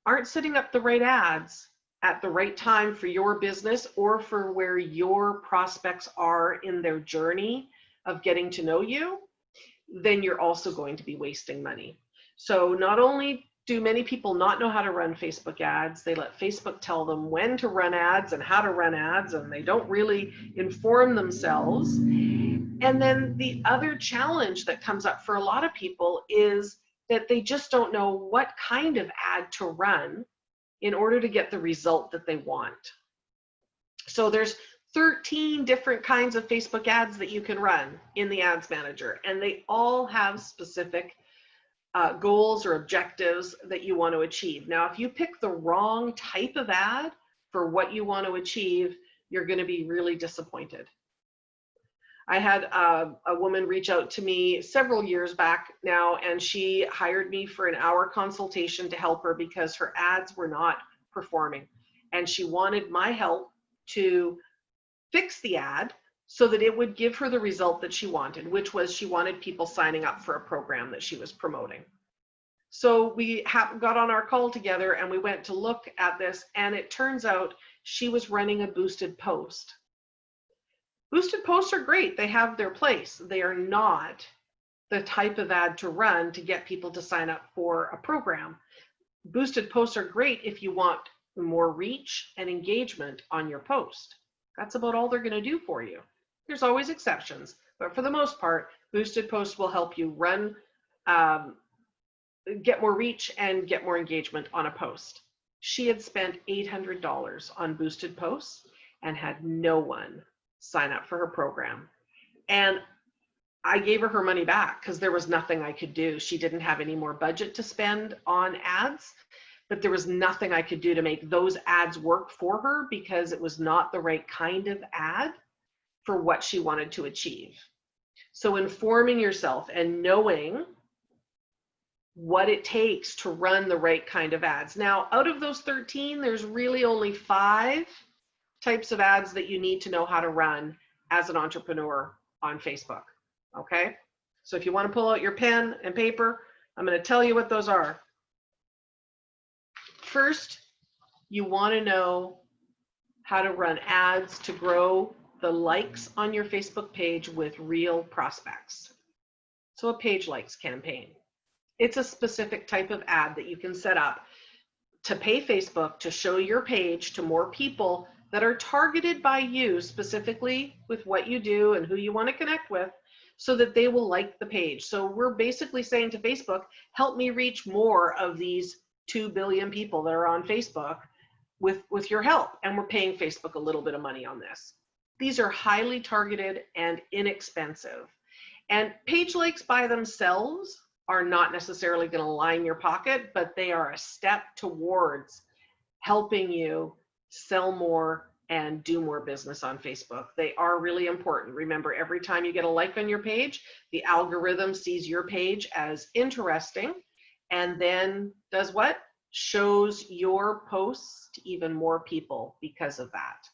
aren't setting up the right ads at the right time for your business or for where your prospects are in their journey of getting to know you, then you're also going to be wasting money. So not only do many people not know how to run Facebook ads, they let Facebook tell them when to run ads and how to run ads, and they don't really inform themselves. And then the other challenge that comes up for a lot of people is that they just don't know what kind of ad to run in order to get the result that they want. So there's 13 different kinds of Facebook ads that you can run in the Ads Manager, and they all have specific goals or objectives that you want to achieve. Now, if you pick the wrong type of ad for what you want to achieve, you're going to be really disappointed. I had a woman reach out to me several years back now, and she hired me for an hour consultation to help her because her ads were not performing. And she wanted my help to fix the ad so that it would give her the result that she wanted, which was she wanted people signing up for a program that she was promoting. So we got on our call together and we went to look at this, and it turns out she was running a boosted post. Boosted posts are great. They have their place. They are not the type of ad to run to get people to sign up for a program. Boosted posts are great if you want more reach and engagement on your post. That's about all they're going to do for you. There's always exceptions, but for the most part, boosted posts will help you run, get more reach and get more engagement on a post. She had spent $800 on boosted posts and had no one sign up for her program. And I gave her money back because there was nothing I could do. She didn't have any more budget to spend on ads, but there was nothing I could do to make those ads work for her because it was not the right kind of ad for what she wanted to achieve. So informing yourself and knowing what it takes to run the right kind of ads. Now, out of those 13, there's really only 5 types of ads that you need to know how to run as an entrepreneur on Facebook, okay? So if you want to pull out your pen and paper, I'm going to tell you what those are. First, you want to know how to run ads to grow the likes on your Facebook page with real prospects. So a page likes campaign. It's a specific type of ad that you can set up to pay Facebook to show your page to more people that are targeted by you specifically with what you do and who you want to connect with, so that they will like the page. So we're basically saying to Facebook, help me reach more of these 2 billion people that are on Facebook with your help. And we're paying Facebook a little bit of money on this. These are highly targeted and inexpensive. And page likes by themselves are not necessarily going to line your pocket, but they are a step towards helping you sell more and do more business on Facebook. They are really important. Remember, every time you get a like on your page, the algorithm sees your page as interesting and then does what? Shows your posts to even more people because of that.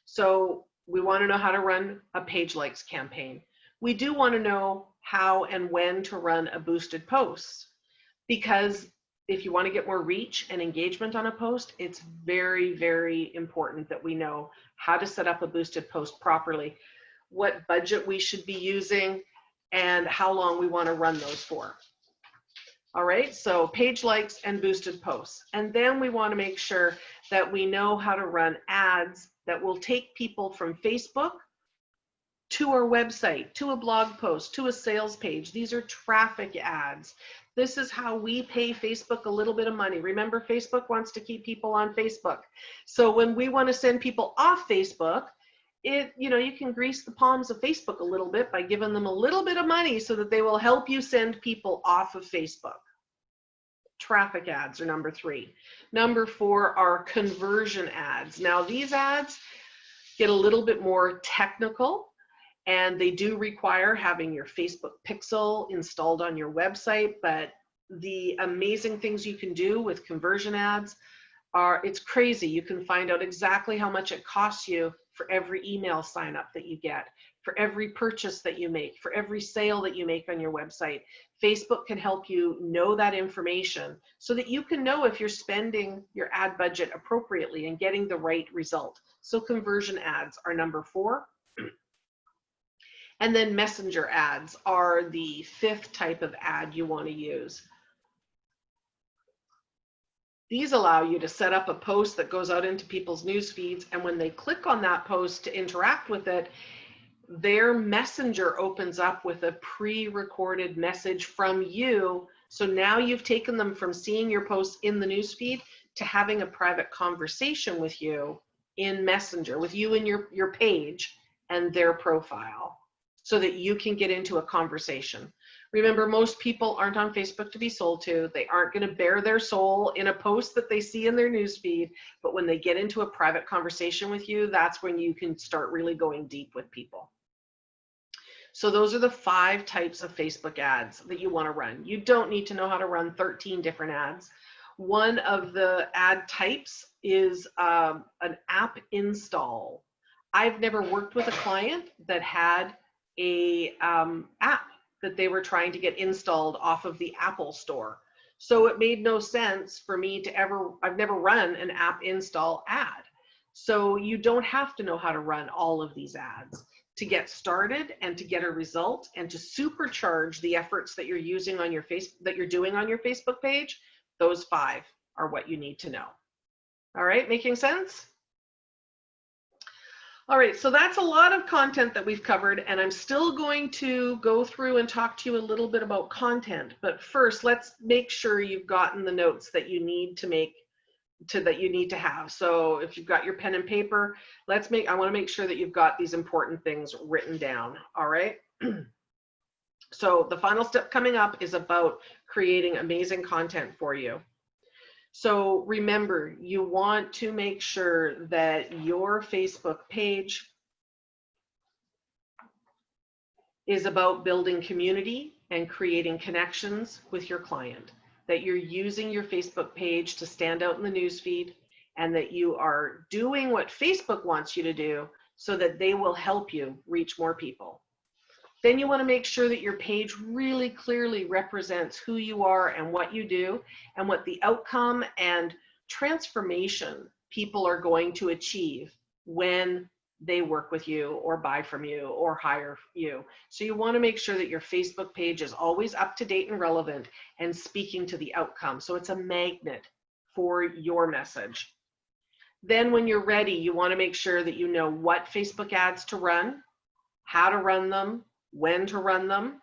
So we want to know how to run a page likes campaign. We do want to know how and when to run a boosted post, because if you want to get more reach and engagement on a post, it's very, very important that we know how to set up a boosted post properly, what budget we should be using, and how long we want to run those for. All right, so page likes and boosted posts. And then we want to make sure that we know how to run ads that will take people from Facebook to our website, to a blog post, to a sales page. These are traffic ads. This is how we pay Facebook a little bit of money. Remember, Facebook wants to keep people on Facebook. So when we want to send people off Facebook, you can grease the palms of Facebook a little bit by giving them a little bit of money so that they will help you send people off of Facebook. Traffic ads are number 3. Number 4 are conversion ads. Now these ads get a little bit more technical, and they do require having your Facebook pixel installed on your website, but the amazing things you can do with conversion ads it's crazy. You can find out exactly how much it costs you for every email sign up that you get, for every purchase that you make, for every sale that you make on your website. Facebook can help you know that information so that you can know if you're spending your ad budget appropriately and getting the right result. So conversion ads are number 4. And then messenger ads are the 5th type of ad you want to use. These allow you to set up a post that goes out into people's news feeds, and when they click on that post to interact with it, their messenger opens up with a pre-recorded message from you. So now you've taken them from seeing your posts in the news feed to having a private conversation with you in Messenger, with you and your page and their profile, so that you can get into a conversation. Remember, most people aren't on Facebook to be sold to. They aren't going to bare their soul in a post that they see in their newsfeed. But when they get into a private conversation with you, that's when you can start really going deep with people. So those are the 5 types of Facebook ads that you want to run. You don't need to know how to run 13 different ads. One of the ad types is an app install. I've never worked with a client that had a app that they were trying to get installed off of the Apple Store. So it made no sense for me to I've never run an app install ad. So you don't have to know how to run all of these ads to get started and to get a result and to supercharge the efforts that you're using on your doing on your Facebook page. Those 5 are what you need to know. All right, making sense? All right, so that's a lot of content that we've covered, and I'm still going to go through and talk to you a little bit about content. But first, let's make sure you've gotten the notes that you need to have. So if you've got your pen and paper, I want to make sure that you've got these important things written down. All right. So the final step coming up is about creating amazing content for you. So remember, you want to make sure that your Facebook page is about building community and creating connections with your client. that you're using your Facebook page to stand out in the newsfeed, and that you are doing what Facebook wants you to do so that they will help you reach more people. Then you want to make sure that your page really clearly represents who you are and what you do and what the outcome and transformation people are going to achieve when they work with you or buy from you or hire you. So you want to make sure that your Facebook page is always up to date and relevant and speaking to the outcome. So it's a magnet for your message. Then when you're ready, you want to make sure that you know what Facebook ads to run, how to run them, when to run them,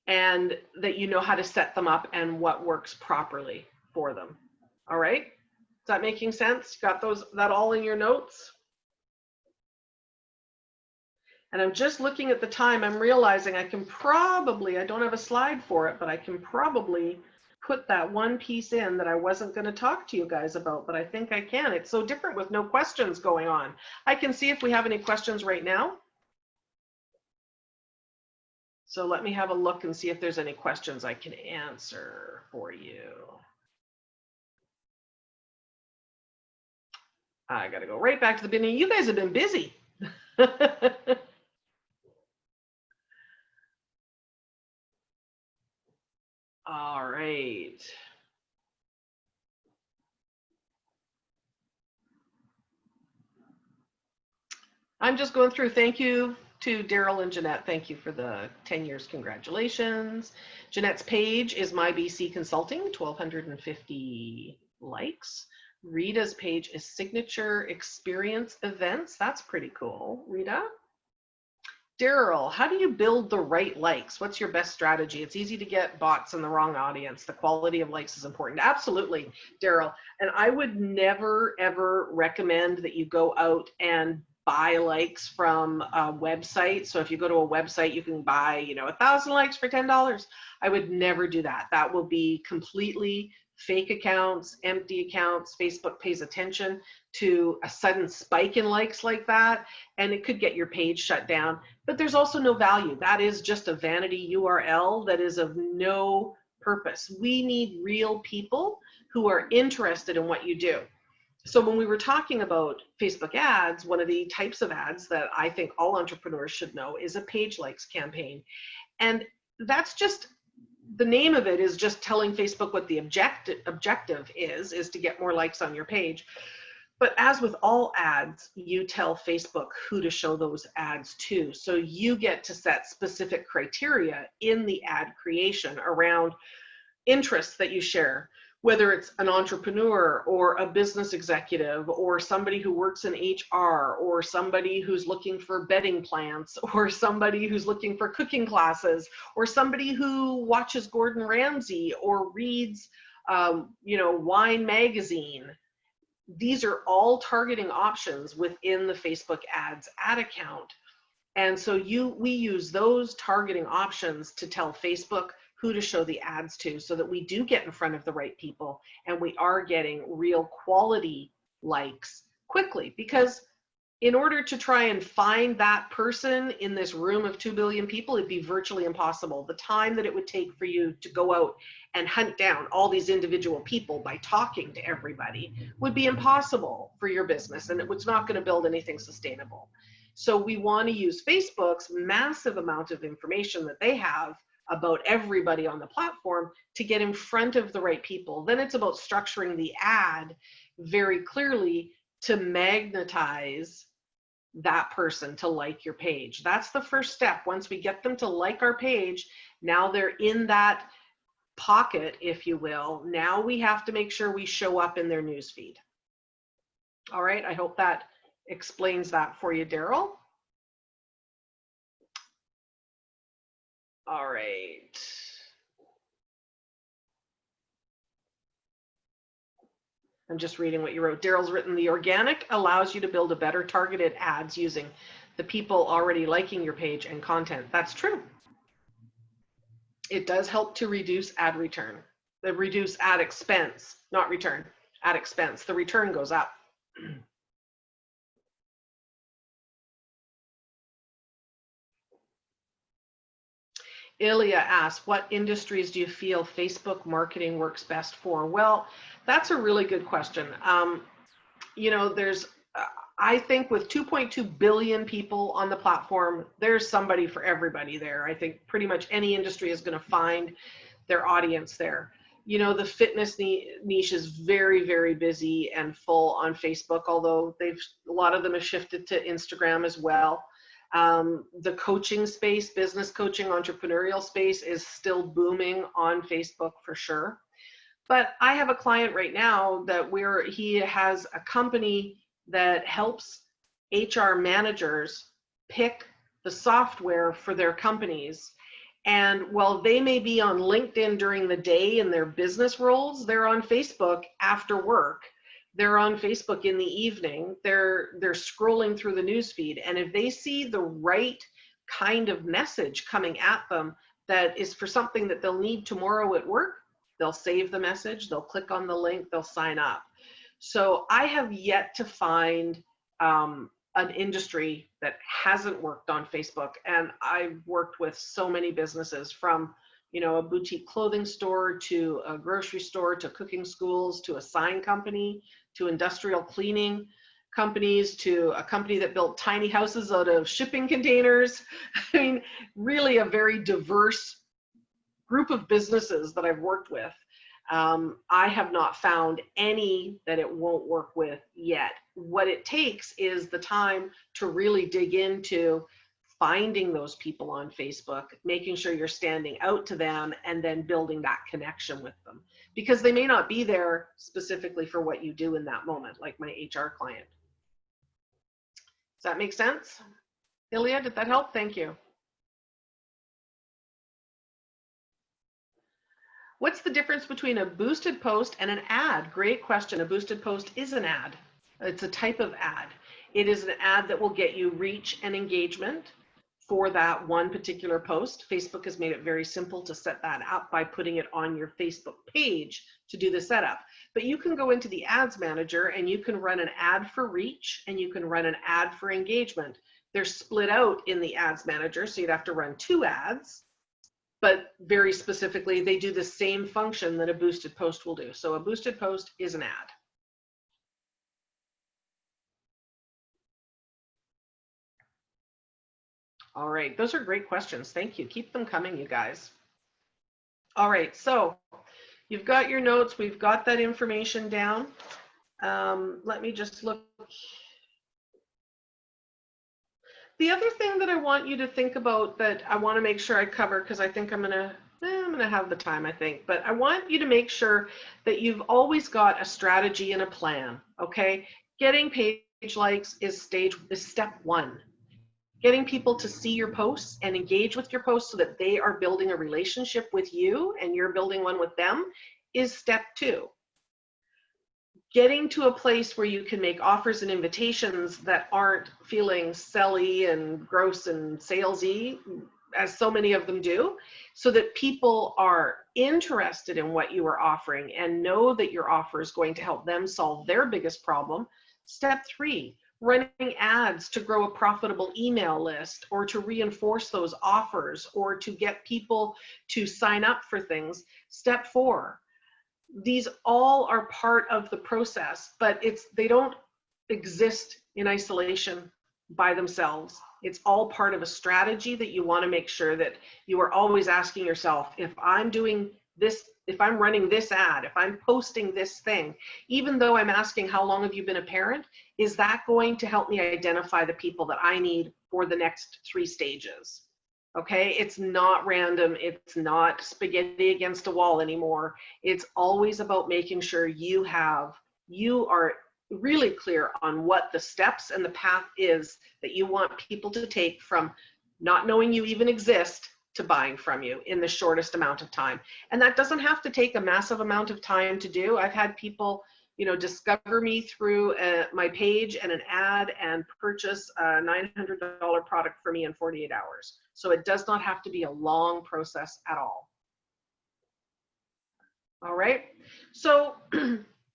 and that you know how to set them up and what works properly for them. All right? Is that making sense? Got that all in your notes? And I'm just looking at the time. I'm realizing I don't have a slide for it, but I can probably put that one piece in that I wasn't going to talk to you guys about, but I think I can. It's so different with no questions going on. I can see if we have any questions right now. So let me have a look and see if there's any questions I can answer for you. I got to go right back to the beginning. You guys have been busy. All right. I'm just going through. Thank you to Daryl and Jeanette. Thank you for the 10 years. Congratulations. Jeanette's page is My BC Consulting, 1,250 likes. Rita's page is Signature Experience Events. That's pretty cool. Rita? Daryl, how do you build the right likes? What's your best strategy? It's easy to get bots in the wrong audience. The quality of likes is important. Absolutely, Daryl. And I would never, ever recommend that you go out and buy likes from a website. So if you go to a website, you can buy, 1,000 likes for $10. I would never do that. That will be completely fake accounts, empty accounts. Facebook pays attention to a sudden spike in likes like that, and it could get your page shut down. But there's also no value. That is just a vanity URL that is of no purpose. We need real people who are interested in what you do. So when we were talking about Facebook ads, one of the types of ads that I think all entrepreneurs should know is a page likes campaign. And that's just, the name of it is just telling Facebook what the objective is to get more likes on your page. But as with all ads, you tell Facebook who to show those ads to. So you get to set specific criteria in the ad creation around interests that you share, whether it's an entrepreneur or a business executive or somebody who works in HR or somebody who's looking for bedding plants or somebody who's looking for cooking classes or somebody who watches Gordon Ramsay or reads, Wine Magazine. These are all targeting options within the Facebook ads ad account. And so we use those targeting options to tell Facebook who to show the ads to so that we do get in front of the right people and we are getting real quality likes quickly. Because in order to try and find that person in this room of 2 billion people, it'd be virtually impossible. The time that it would take for you to go out and hunt down all these individual people by talking to everybody would be impossible for your business, and it was not going to build anything sustainable. So we want to use Facebook's massive amount of information that they have about everybody on the platform to get in front of the right people. Then it's about structuring the ad very clearly to magnetize that person to like your page. That's the first step. Once we get them to like our page, now they're in that pocket, if you will. Now we have to make sure we show up in their newsfeed. All right, I hope that explains that for you, Daryl. All right. I'm just reading what you wrote. Daryl's written, the organic allows you to build a better targeted ads using the people already liking your page and content. That's true. It does help to reduce ad return. Reduce ad expense, not return, ad expense. The return goes up. Ilya asks, what industries do you feel Facebook marketing works best for? Well, that's a really good question. You know, I think with 2.2 billion people on the platform, there's somebody for everybody there. I think pretty much any industry is going to find their audience there. You know, the fitness niche is very, very busy and full on Facebook, although a lot of them have shifted to Instagram as well. The coaching space, business coaching, entrepreneurial space is still booming on Facebook for sure. But I have a client right now that he has a company that helps HR managers pick the software for their companies. And while they may be on LinkedIn during the day in their business roles, they're on Facebook after work. They're on Facebook in the evening. They're scrolling through the newsfeed. And if they see the right kind of message coming at them that is for something that they'll need tomorrow at work, they'll save the message, they'll click on the link, they'll sign up. So I have yet to find an industry that hasn't worked on Facebook. And I've worked with so many businesses, from, you know, a boutique clothing store to a grocery store to cooking schools to a sign company to industrial cleaning companies to a company that built tiny houses out of shipping containers. I mean, really a very diverse group of businesses that I've worked with. I have not found any that it won't work with yet. What it takes is the time to really dig into finding those people on Facebook, making sure you're standing out to them, and then building that connection with them. Because they may not be there specifically for what you do in that moment, like my HR client. Does that make sense? Ilya, did that help? Thank you. What's the difference between a boosted post and an ad? Great question. A boosted post is an ad. It's a type of ad. It is an ad that will get you reach and engagement for that one particular post. Facebook has made it very simple to set that up by putting it on your Facebook page to do the setup. But you can go into the ads manager and you can run an ad for reach and you can run an ad for engagement. They're split out in the ads manager, so you'd have to run 2 ads. But very specifically, they do the same function that a boosted post will do. So a boosted post is an ad. All right, those are great questions. Thank you. Keep them coming, you guys. All right, so you've got your notes. We've got that information down. Let me just look. The other thing that I want you to think about that I want to make sure I cover, because I think I'm gonna have the time, I think, but I want you to make sure that you've always got a strategy and a plan, okay? Getting page likes is step 1. Getting people to see your posts and engage with your posts so that they are building a relationship with you and you're building one with them is step 2. Getting to a place where you can make offers and invitations that aren't feeling selly and gross and salesy, as so many of them do, so that people are interested in what you are offering and know that your offer is going to help them solve their biggest problem. Step 3, running ads to grow a profitable email list or to reinforce those offers or to get people to sign up for things. Step 4, these all are part of the process, but they don't exist in isolation by themselves. It's all part of a strategy that you want to make sure that you are always asking yourself, if I'm doing this, if I'm running this ad, if I'm posting this thing, even though I'm asking how long have you been a parent, is that going to help me identify the people that I need for the next 3 stages? Okay, it's not random. It's not spaghetti against a wall anymore. It's always about making sure you are really clear on what the steps and the path is that you want people to take from not knowing you even exist to buying from you in the shortest amount of time. And that doesn't have to take a massive amount of time to do. I've had people, you know, discover me through my page and an ad and purchase a $900 product for me in 48 hours. So it does not have to be a long process at all. All right. So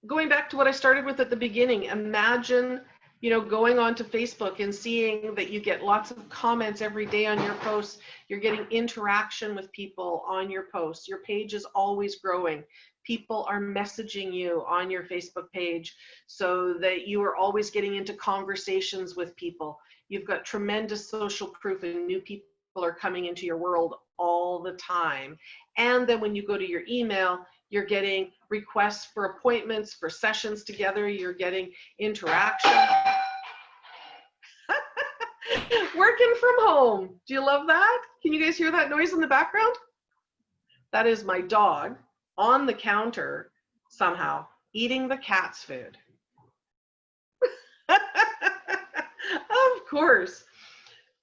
going back to what I started with at the beginning, imagine You know, going onto Facebook and seeing that you get lots of comments every day on your posts, you're getting interaction with people on your posts. Your page is always growing. People are messaging you on your Facebook page so that you are always getting into conversations with people. You've got tremendous social proof and new people are coming into your world all the time. And then when you go to your email, you're getting requests for appointments, for sessions together, you're getting interaction. Working from home. Do you love that? Can you guys hear that noise in the background? That is my dog on the counter somehow eating the cat's food. Of course.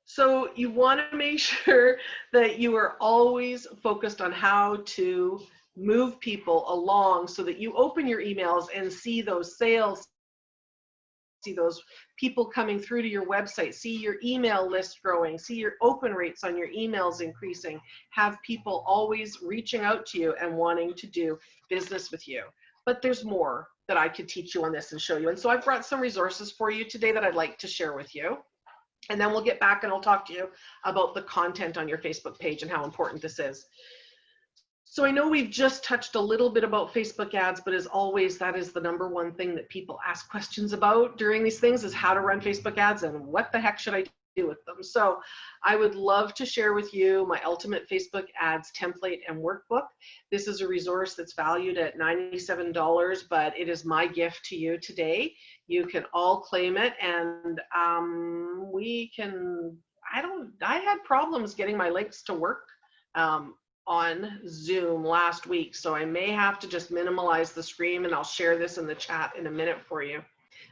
So you want to make sure that you are always focused on how to move people along so that you open your emails and see those sales, see those people coming through to your website, see your email list growing, see your open rates on your emails increasing, have people always reaching out to you and wanting to do business with you. But there's more that I could teach you on this and show you. And so I've brought some resources for you today that I'd like to share with you. And then we'll get back and I'll talk to you about the content on your Facebook page and how important this is. So I know we've just touched a little bit about Facebook ads, but as always, that is the #1 thing that people ask questions about during these things is how to run Facebook ads and what the heck should I do with them. So I would love to share with you my Ultimate Facebook Ads template and workbook. This is a resource that's valued at $97, but it is my gift to you today. You can all claim it, and we can, I had problems getting my links to work on Zoom last week, so I may have to just minimize the screen, and I'll share this in the chat in a minute for you.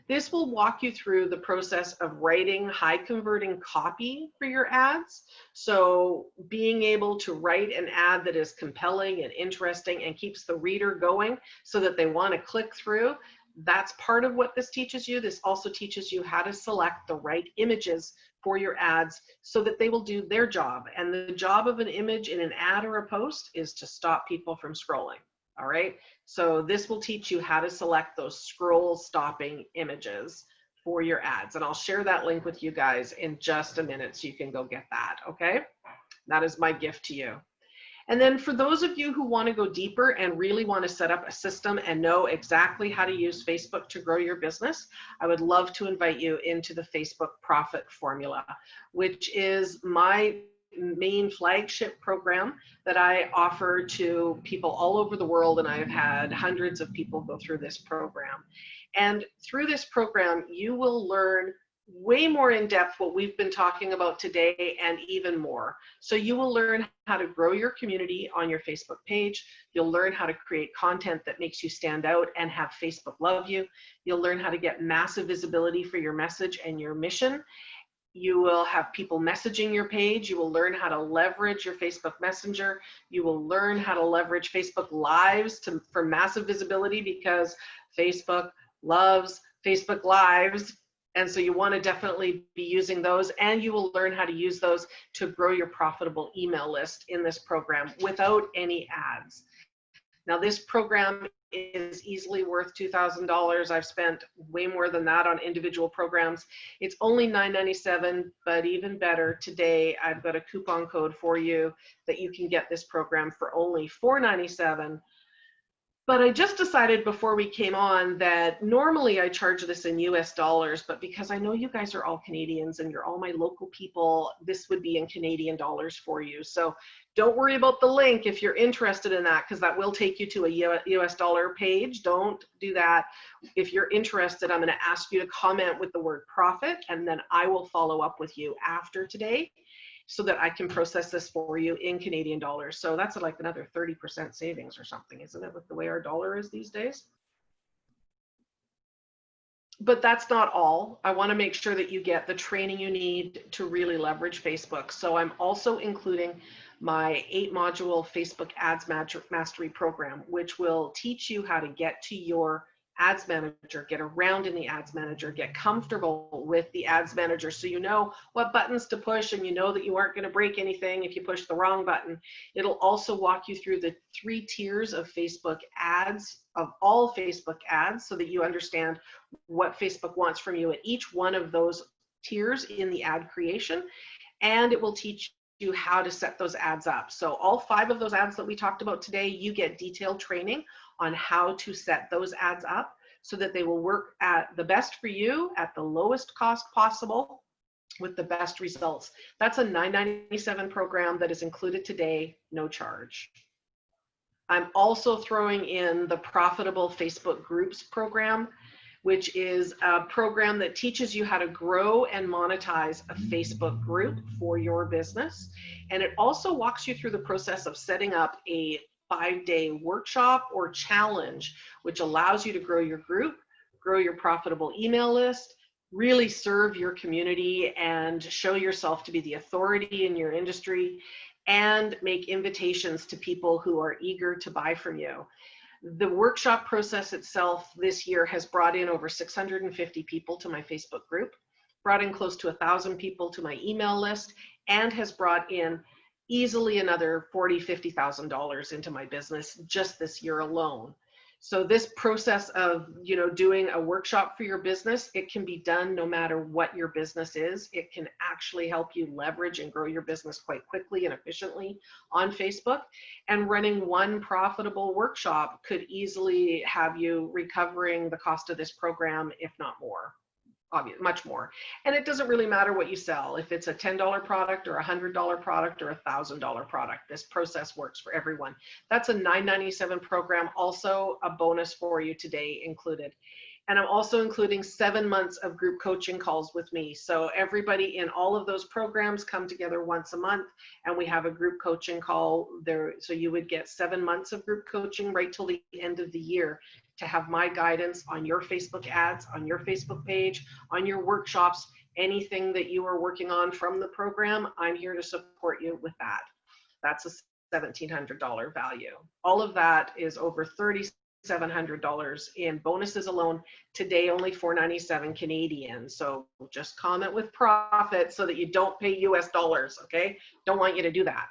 This will walk you through the process of writing high converting copy for your ads. So being able to write an ad that is compelling and interesting and keeps the reader going so that they want to click through. That's part of what this teaches you. This also teaches you how to select the right images for your ads so that they will do their job. And the job of an image in an ad or a post is to stop people from scrolling. All right. So this will teach you how to select those scroll stopping images for your ads. And I'll share that link with you guys in just a minute so you can go get that. Okay. That is my gift to you. And then for those of you who want to go deeper and really want to set up a system and know exactly how to use Facebook to grow your business, I would love to invite you into the Facebook Profit Formula, which is my main flagship program that I offer to people all over the world. And I've had hundreds of people go through this program. And through this program, you will learn way more in depth what we've been talking about today and even more. So you will learn how to grow your community on your Facebook page. You'll learn how to create content that makes you stand out and have Facebook love you. You'll learn how to get massive visibility for your message and your mission. You will have people messaging your page. You will learn how to leverage your Facebook Messenger. You will learn how to leverage Facebook Lives for massive visibility because Facebook loves Facebook Lives. And so you want to definitely be using those, and you will learn how to use those to grow your profitable email list in this program without any ads. Now this program is easily worth $2,000. I've spent way more than that on individual programs. It's only $9.97, but even better, today I've got a coupon code for you that you can get this program for only $4.97. But I just decided before we came on that normally I charge this in US dollars, but because I know you guys are all Canadians and you're all my local people, this would be in Canadian dollars for you. So don't worry about the link if you're interested in that, because that will take you to a US dollar page. Don't do that. If you're interested, I'm going to ask you to comment with the word profit, and then I will follow up with you after today so that I can process this for you in Canadian dollars. So that's like another 30% savings or something, isn't it, with the way our dollar is these days? But that's not all. I want to make sure that you get the training you need to really leverage Facebook. So I'm also including my 8-module Facebook Ads Mastery program, which will teach you how to get to your Ads Manager, get around in the Ads Manager, get comfortable with the Ads Manager so you know what buttons to push and you know that you aren't going to break anything if you push the wrong button. It'll also walk you through the 3 tiers of Facebook ads, of all Facebook ads, so that you understand what Facebook wants from you at each one of those tiers in the ad creation, and it will teach you how to set those ads up. So all 5 of those ads that we talked about today, you get detailed training on how to set those ads up so that they will work at the best for you at the lowest cost possible with the best results. That's a $9.97 program that is included today, no charge. I'm also throwing in the Profitable Facebook Groups program, which is a program that teaches you how to grow and monetize a Facebook group for your business. And it also walks you through the process of setting up a 5-day workshop or challenge, which allows you to grow your group, grow your profitable email list, really serve your community and show yourself to be the authority in your industry, and make invitations to people who are eager to buy from you. The workshop process itself this year has brought in over 650 people to my Facebook group, brought in close to 1,000 people to my email list, and has brought in easily another $40,000, $50,000 into my business just this year alone. So this process of, doing a workshop for your business, it can be done no matter what your business is. It can actually help you leverage and grow your business quite quickly and efficiently on Facebook. And running one profitable workshop could easily have you recovering the cost of this program, if not more. Much more. And it doesn't really matter what you sell. If it's a $10 product or a $100 product or a $1,000 product, this process works for everyone. That's a $9.97 program, also a bonus for you today included. And I'm also including 7 months of group coaching calls with me. So everybody in all of those programs come together once a month, and we have a group coaching call there. So you would get 7 months of group coaching right till the end of the year to have my guidance on your Facebook ads, on your Facebook page, on your workshops, anything that you are working on from the program. I'm here to support you with that. That's a $1,700 value. All of that is over $3,700 in bonuses alone. Today, only $497 Canadian. So just comment with profit so that you don't pay US dollars, okay? Don't want you to do that.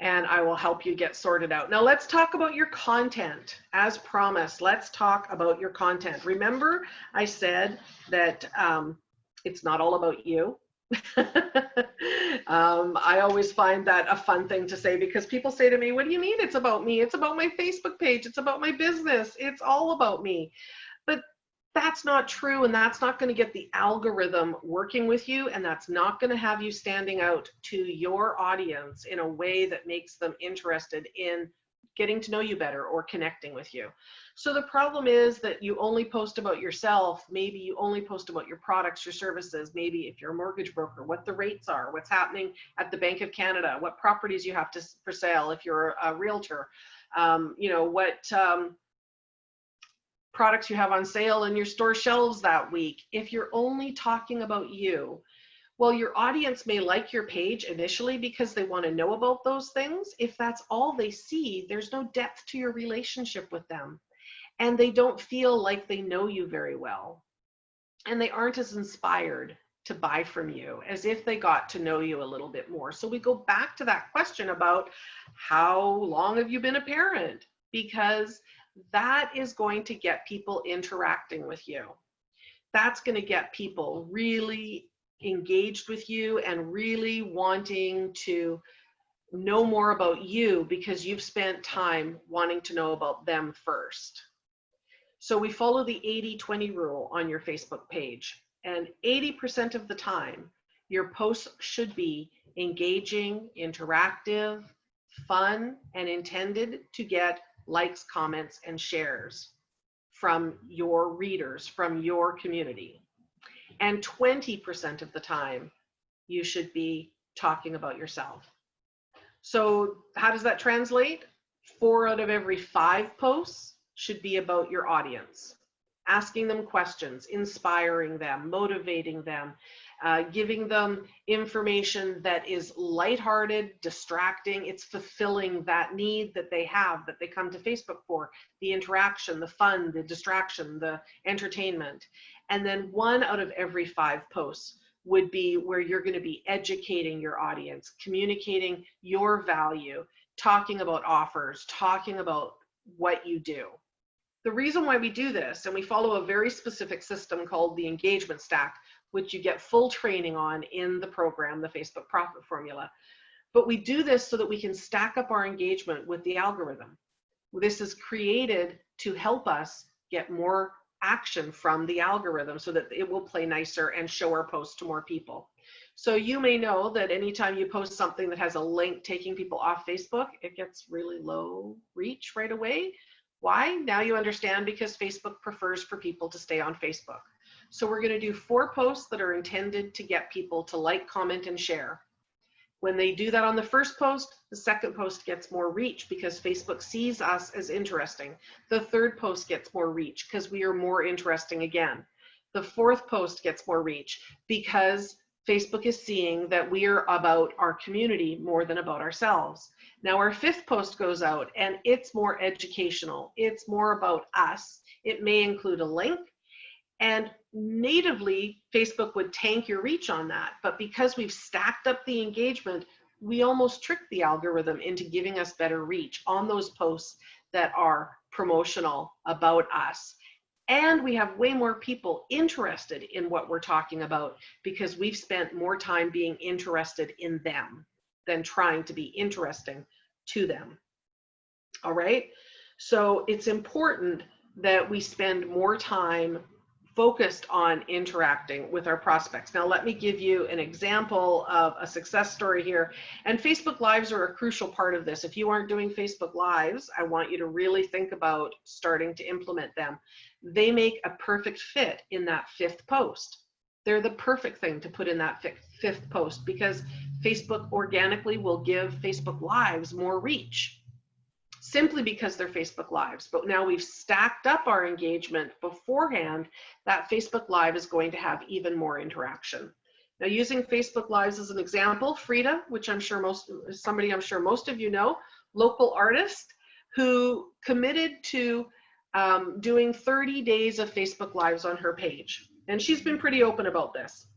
And I will help you get sorted out. Now let's talk about your content. As promised, let's talk about your content. Remember, I said that it's not all about you. I always find that a fun thing to say because people say to me, what do you mean it's about me? It's about my Facebook page. It's about my business. It's all about me. But that's not true, and that's not going to get the algorithm working with you, and that's not going to have you standing out to your audience in a way that makes them interested in getting to know you better or connecting with you. So the problem is that you only post about yourself. Maybe you only post about your products, your services, maybe if you're a mortgage broker, what the rates are, what's happening at the Bank of Canada, what properties you have for sale if you're a realtor, what products you have on sale in your store shelves that week. If you're only talking about you, well, your audience may like your page initially because they want to know about those things. If that's all they see, there's no depth to your relationship with them, and they don't feel like they know you very well, and they aren't as inspired to buy from you as if they got to know you a little bit more. So we go back to that question about how long have you been a parent? Because that is going to get people interacting with you. That's going to get people really engaged with you and really wanting to know more about you because you've spent time wanting to know about them first. So we follow the 80-20 rule on your Facebook page. And 80% of the time, your posts should be engaging, interactive, fun, and intended to get likes, comments, and shares from your readers, from your community. And 20% of the time, you should be talking about yourself. So how does that translate? 4 out of every 5 posts should be about your audience. asking them questions, inspiring them, motivating them, giving them information that is lighthearted, distracting. It's fulfilling that need that they have, that they come to Facebook for, the interaction, the fun, the distraction, the entertainment. And then 1 out of every 5 posts would be where you're going to be educating your audience, communicating your value, talking about offers, talking about what you do. The reason why we do this, and we follow a very specific system called the engagement stack, which you get full training on in the program, the Facebook Profit Formula. But we do this so that we can stack up our engagement with the algorithm. This is created to help us get more action from the algorithm so that it will play nicer and show our posts to more people. So you may know that anytime you post something that has a link taking people off Facebook, it gets really low reach right away. Why? Now you understand, because Facebook prefers for people to stay on Facebook. So we're going to do 4 posts that are intended to get people to like, comment, and share. When they do that on the first post, the second post gets more reach because Facebook sees us as interesting. The third post gets more reach because we are more interesting again. The fourth post gets more reach because Facebook is seeing that we are about our community more than about ourselves. Now our 5th post goes out and it's more educational. It's more about us. It may include a link. And natively, Facebook would tank your reach on that. But because we've stacked up the engagement, we almost tricked the algorithm into giving us better reach on those posts that are promotional about us. And we have way more people interested in what we're talking about because we've spent more time being interested in them than trying to be interesting to them. All right? So it's important that we spend more time focused on interacting with our prospects. Now, let me give you an example of a success story here. And Facebook Lives are a crucial part of this. If you aren't doing Facebook Lives, I want you to really think about starting to implement them. They make a perfect fit in that 5th post. They're the perfect thing to put in that 5th post because Facebook organically will give Facebook Lives more reach, simply because they're Facebook Lives. But now we've stacked up our engagement beforehand, that Facebook Live is going to have even more interaction. Now, using Facebook Lives as an example, Frida, which I'm sure most of you know, local artist who committed to doing 30 days of Facebook Lives on her page. And she's been pretty open about this.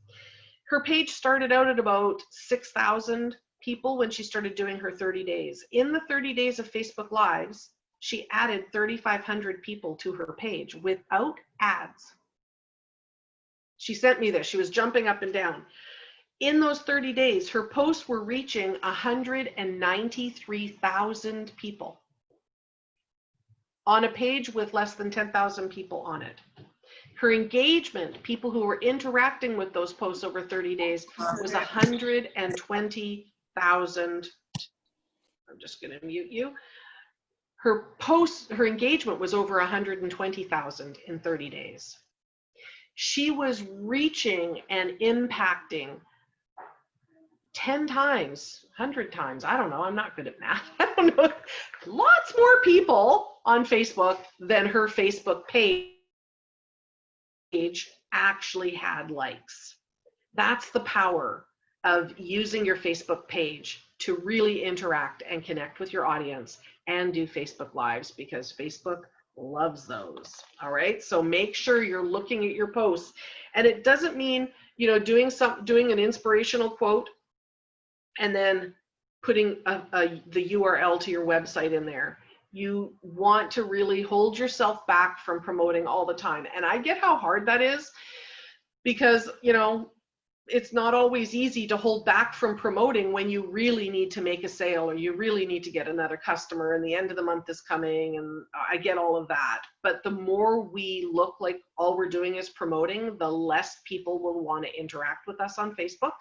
Her page started out at about 6,000 people when she started doing her 30 days. In the 30 days of Facebook Lives, she added 3,500 people to her page without ads. She sent me this. She was jumping up and down. In those 30 days, her posts were reaching 193,000 people on a page with less than 10,000 people on it. Her engagement, people who were interacting with those posts over 30 days, was 120,000. I'm just going to mute you. Her engagement was over 120,000 in 30 days. She was reaching and impacting 10 times, 100 times. I don't know. I'm not good at math. I don't know. Lots more people on Facebook than her Facebook page actually had likes. That's the power of using your Facebook page to really interact and connect with your audience and do Facebook Lives, because Facebook loves those. All right, so make sure you're looking at your posts. And it doesn't mean, you know, doing an inspirational quote and then putting the URL to your website in there. You want to really hold yourself back from promoting all the time. And I get how hard that is, because, you know, it's not always easy to hold back from promoting when you really need to make a sale or you really need to get another customer and the end of the month is coming, and I get all of that. But the more we look like all we're doing is promoting, the less people will want to interact with us on Facebook,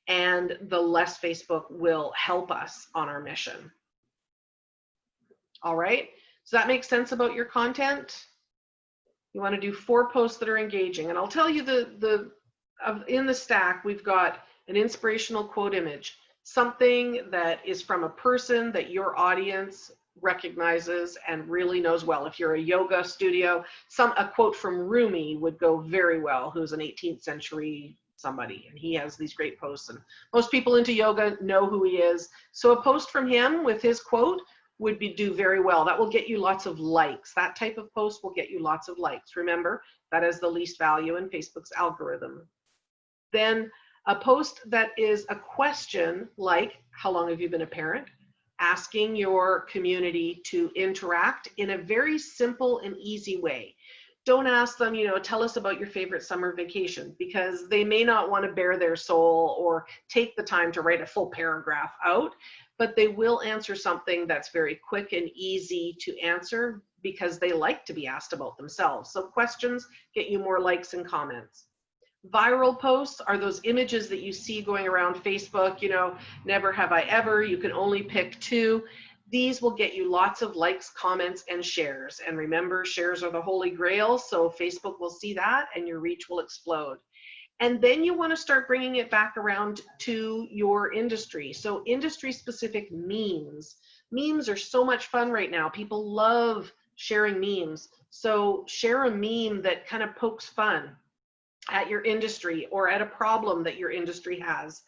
and the less Facebook will help us on our mission. All right, does that make sense about your content? You want to do 4 posts that are engaging, and I'll tell you in the stack, we've got an inspirational quote image, something that is from a person that your audience recognizes and really knows well. If you're a yoga studio, a quote from Rumi would go very well, who's an 18th century somebody, and he has these great posts, and most people into yoga know who he is. So a post from him with his quote would do very well. That will get you lots of likes. That type of post will get you lots of likes. Remember, that is the least value in Facebook's algorithm. Then a post that is a question like, how long have you been a parent? Asking your community to interact in a very simple and easy way. Don't ask them, tell us about your favorite summer vacation, because they may not want to bare their soul or take the time to write a full paragraph out, but they will answer something that's very quick and easy to answer because they like to be asked about themselves. So questions get you more likes and comments. Viral posts are those images that you see going around Facebook, never have I ever, you can only pick 2. These will get you lots of likes, comments, and shares. And remember, shares are the holy grail, so Facebook will see that and your reach will explode. And then you want to start bringing it back around to your industry. So industry-specific memes. Memes are so much fun right now. People love sharing memes. So share a meme that kind of pokes fun at your industry or at a problem that your industry has,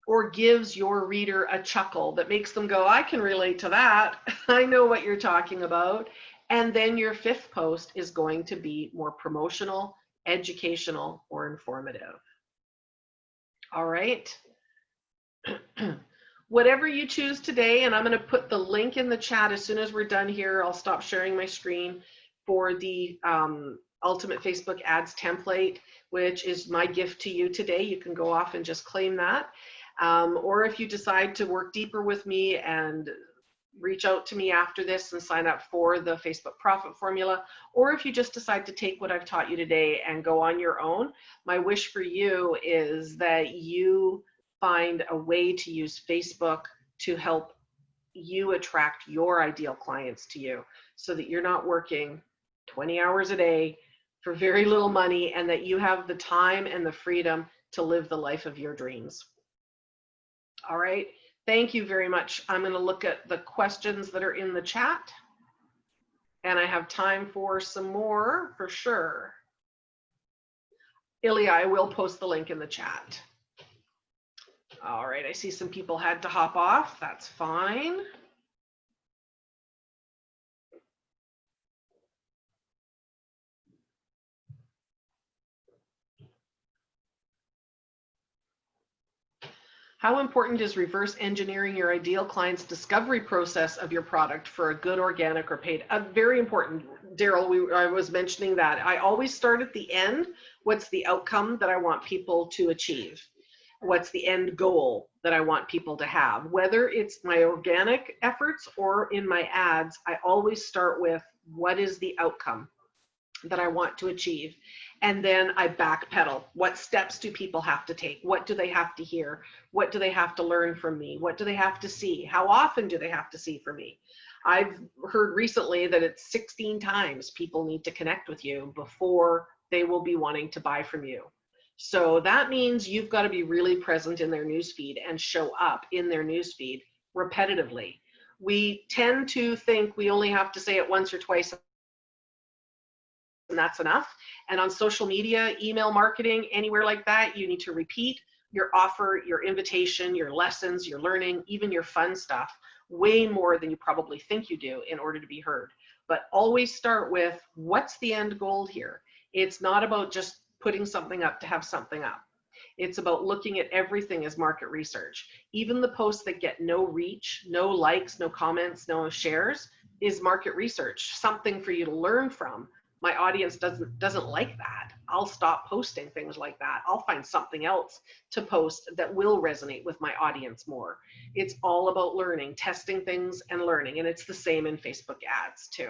or gives your reader a chuckle that makes them go, I can relate to that. I know what you're talking about. And then your 5th post is going to be more promotional, educational, or informative. All right. Whatever you choose today, and I'm going to put the link in the chat as soon as we're done here. I'll stop sharing my screen for the Ultimate Facebook Ads template, which is my gift to you today. You can go off and just claim that. Or if you decide to work deeper with me and reach out to me after this and sign up for the Facebook Profit Formula, or if you just decide to take what I've taught you today and go on your own, my wish for you is that you find a way to use Facebook to help you attract your ideal clients to you, so that you're not working 20 hours a day for very little money, and that you have the time and the freedom to live the life of your dreams. All right, thank you very much. I'm going to look at the questions that are in the chat, and I have time for some more for sure. Ilya, I will post the link in the chat. All right, I see some people had to hop off. That's fine. How important is reverse engineering your ideal client's discovery process of your product for a good organic or paid? Very important, Daryl. I was mentioning that. I always start at the end. What's the outcome that I want people to achieve? What's the end goal that I want people to have? Whether it's my organic efforts or in my ads, I always start with what is the outcome that I want to achieve. And then I backpedal. What steps do people have to take? What do they have to hear? What do they have to learn from me? What do they have to see? How often do they have to see from me? I've heard recently that it's 16 times people need to connect with you before they will be wanting to buy from you. So that means you've got to be really present in their newsfeed and show up in their newsfeed repetitively. We tend to think we only have to say it once or twice and that's enough. And on social media, email marketing, anywhere like that, you need to repeat your offer, your invitation, your lessons, your learning, even your fun stuff, way more than you probably think you do in order to be heard. But always start with, what's the end goal here? It's not about just putting something up to have something up. It's about looking at everything as market research. Even the posts that get no reach, no likes, no comments, no shares is market research, something for you to learn from. My audience doesn't like that. I'll stop posting things like that. I'll find something else to post that will resonate with my audience more. It's all about learning, testing things and learning. And it's the same in Facebook ads too.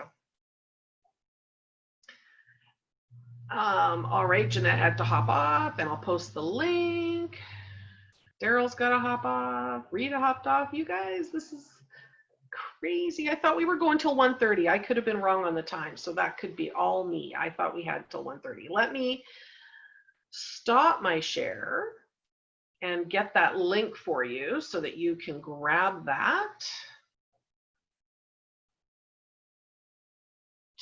All right, Jeanette had to hop off and I'll post the link. Daryl's got to hop off. Rita hopped off. You guys, this is crazy. I thought we were going till 1:30. I could have been wrong on the time, so that could be all me. I thought we had till 1:30. Let me stop my share and get that link for you so that you can grab that.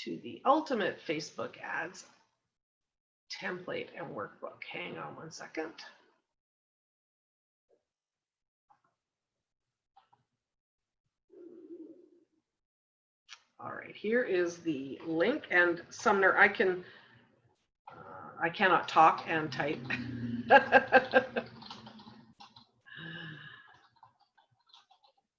to the Ultimate Facebook Ads Template and Workbook. Hang on one second. All right, here is the link, and Sumner, I cannot talk and type.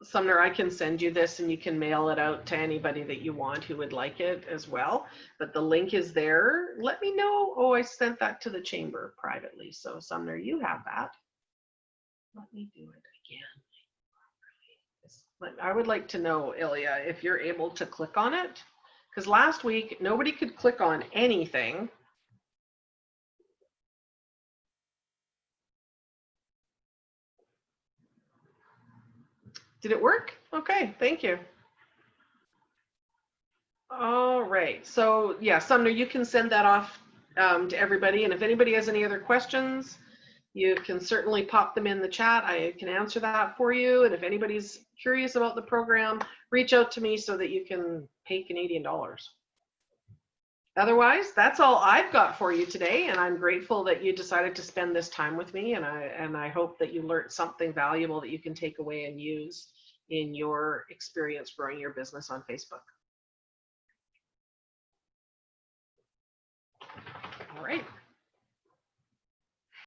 Sumner, I can send you this and you can mail it out to anybody that you want who would like it as well. But the link is there. Let me know. Oh, I sent that to the chamber privately. So Sumner, you have that. Let me do it again. I would like to know, Ilya, if you're able to click on it. Because last week, nobody could click on anything. Did it work? Okay, thank you. All right, so yeah, Sumner, you can send that off to everybody. And if anybody has any other questions, you can certainly pop them in the chat. I can answer that for you. And if anybody's curious about the program, reach out to me so that you can pay Canadian dollars. Otherwise, that's all I've got for you today, and I'm grateful that you decided to spend this time with me, and I hope that you learned something valuable that you can take away and use in your experience growing your business on Facebook. All right.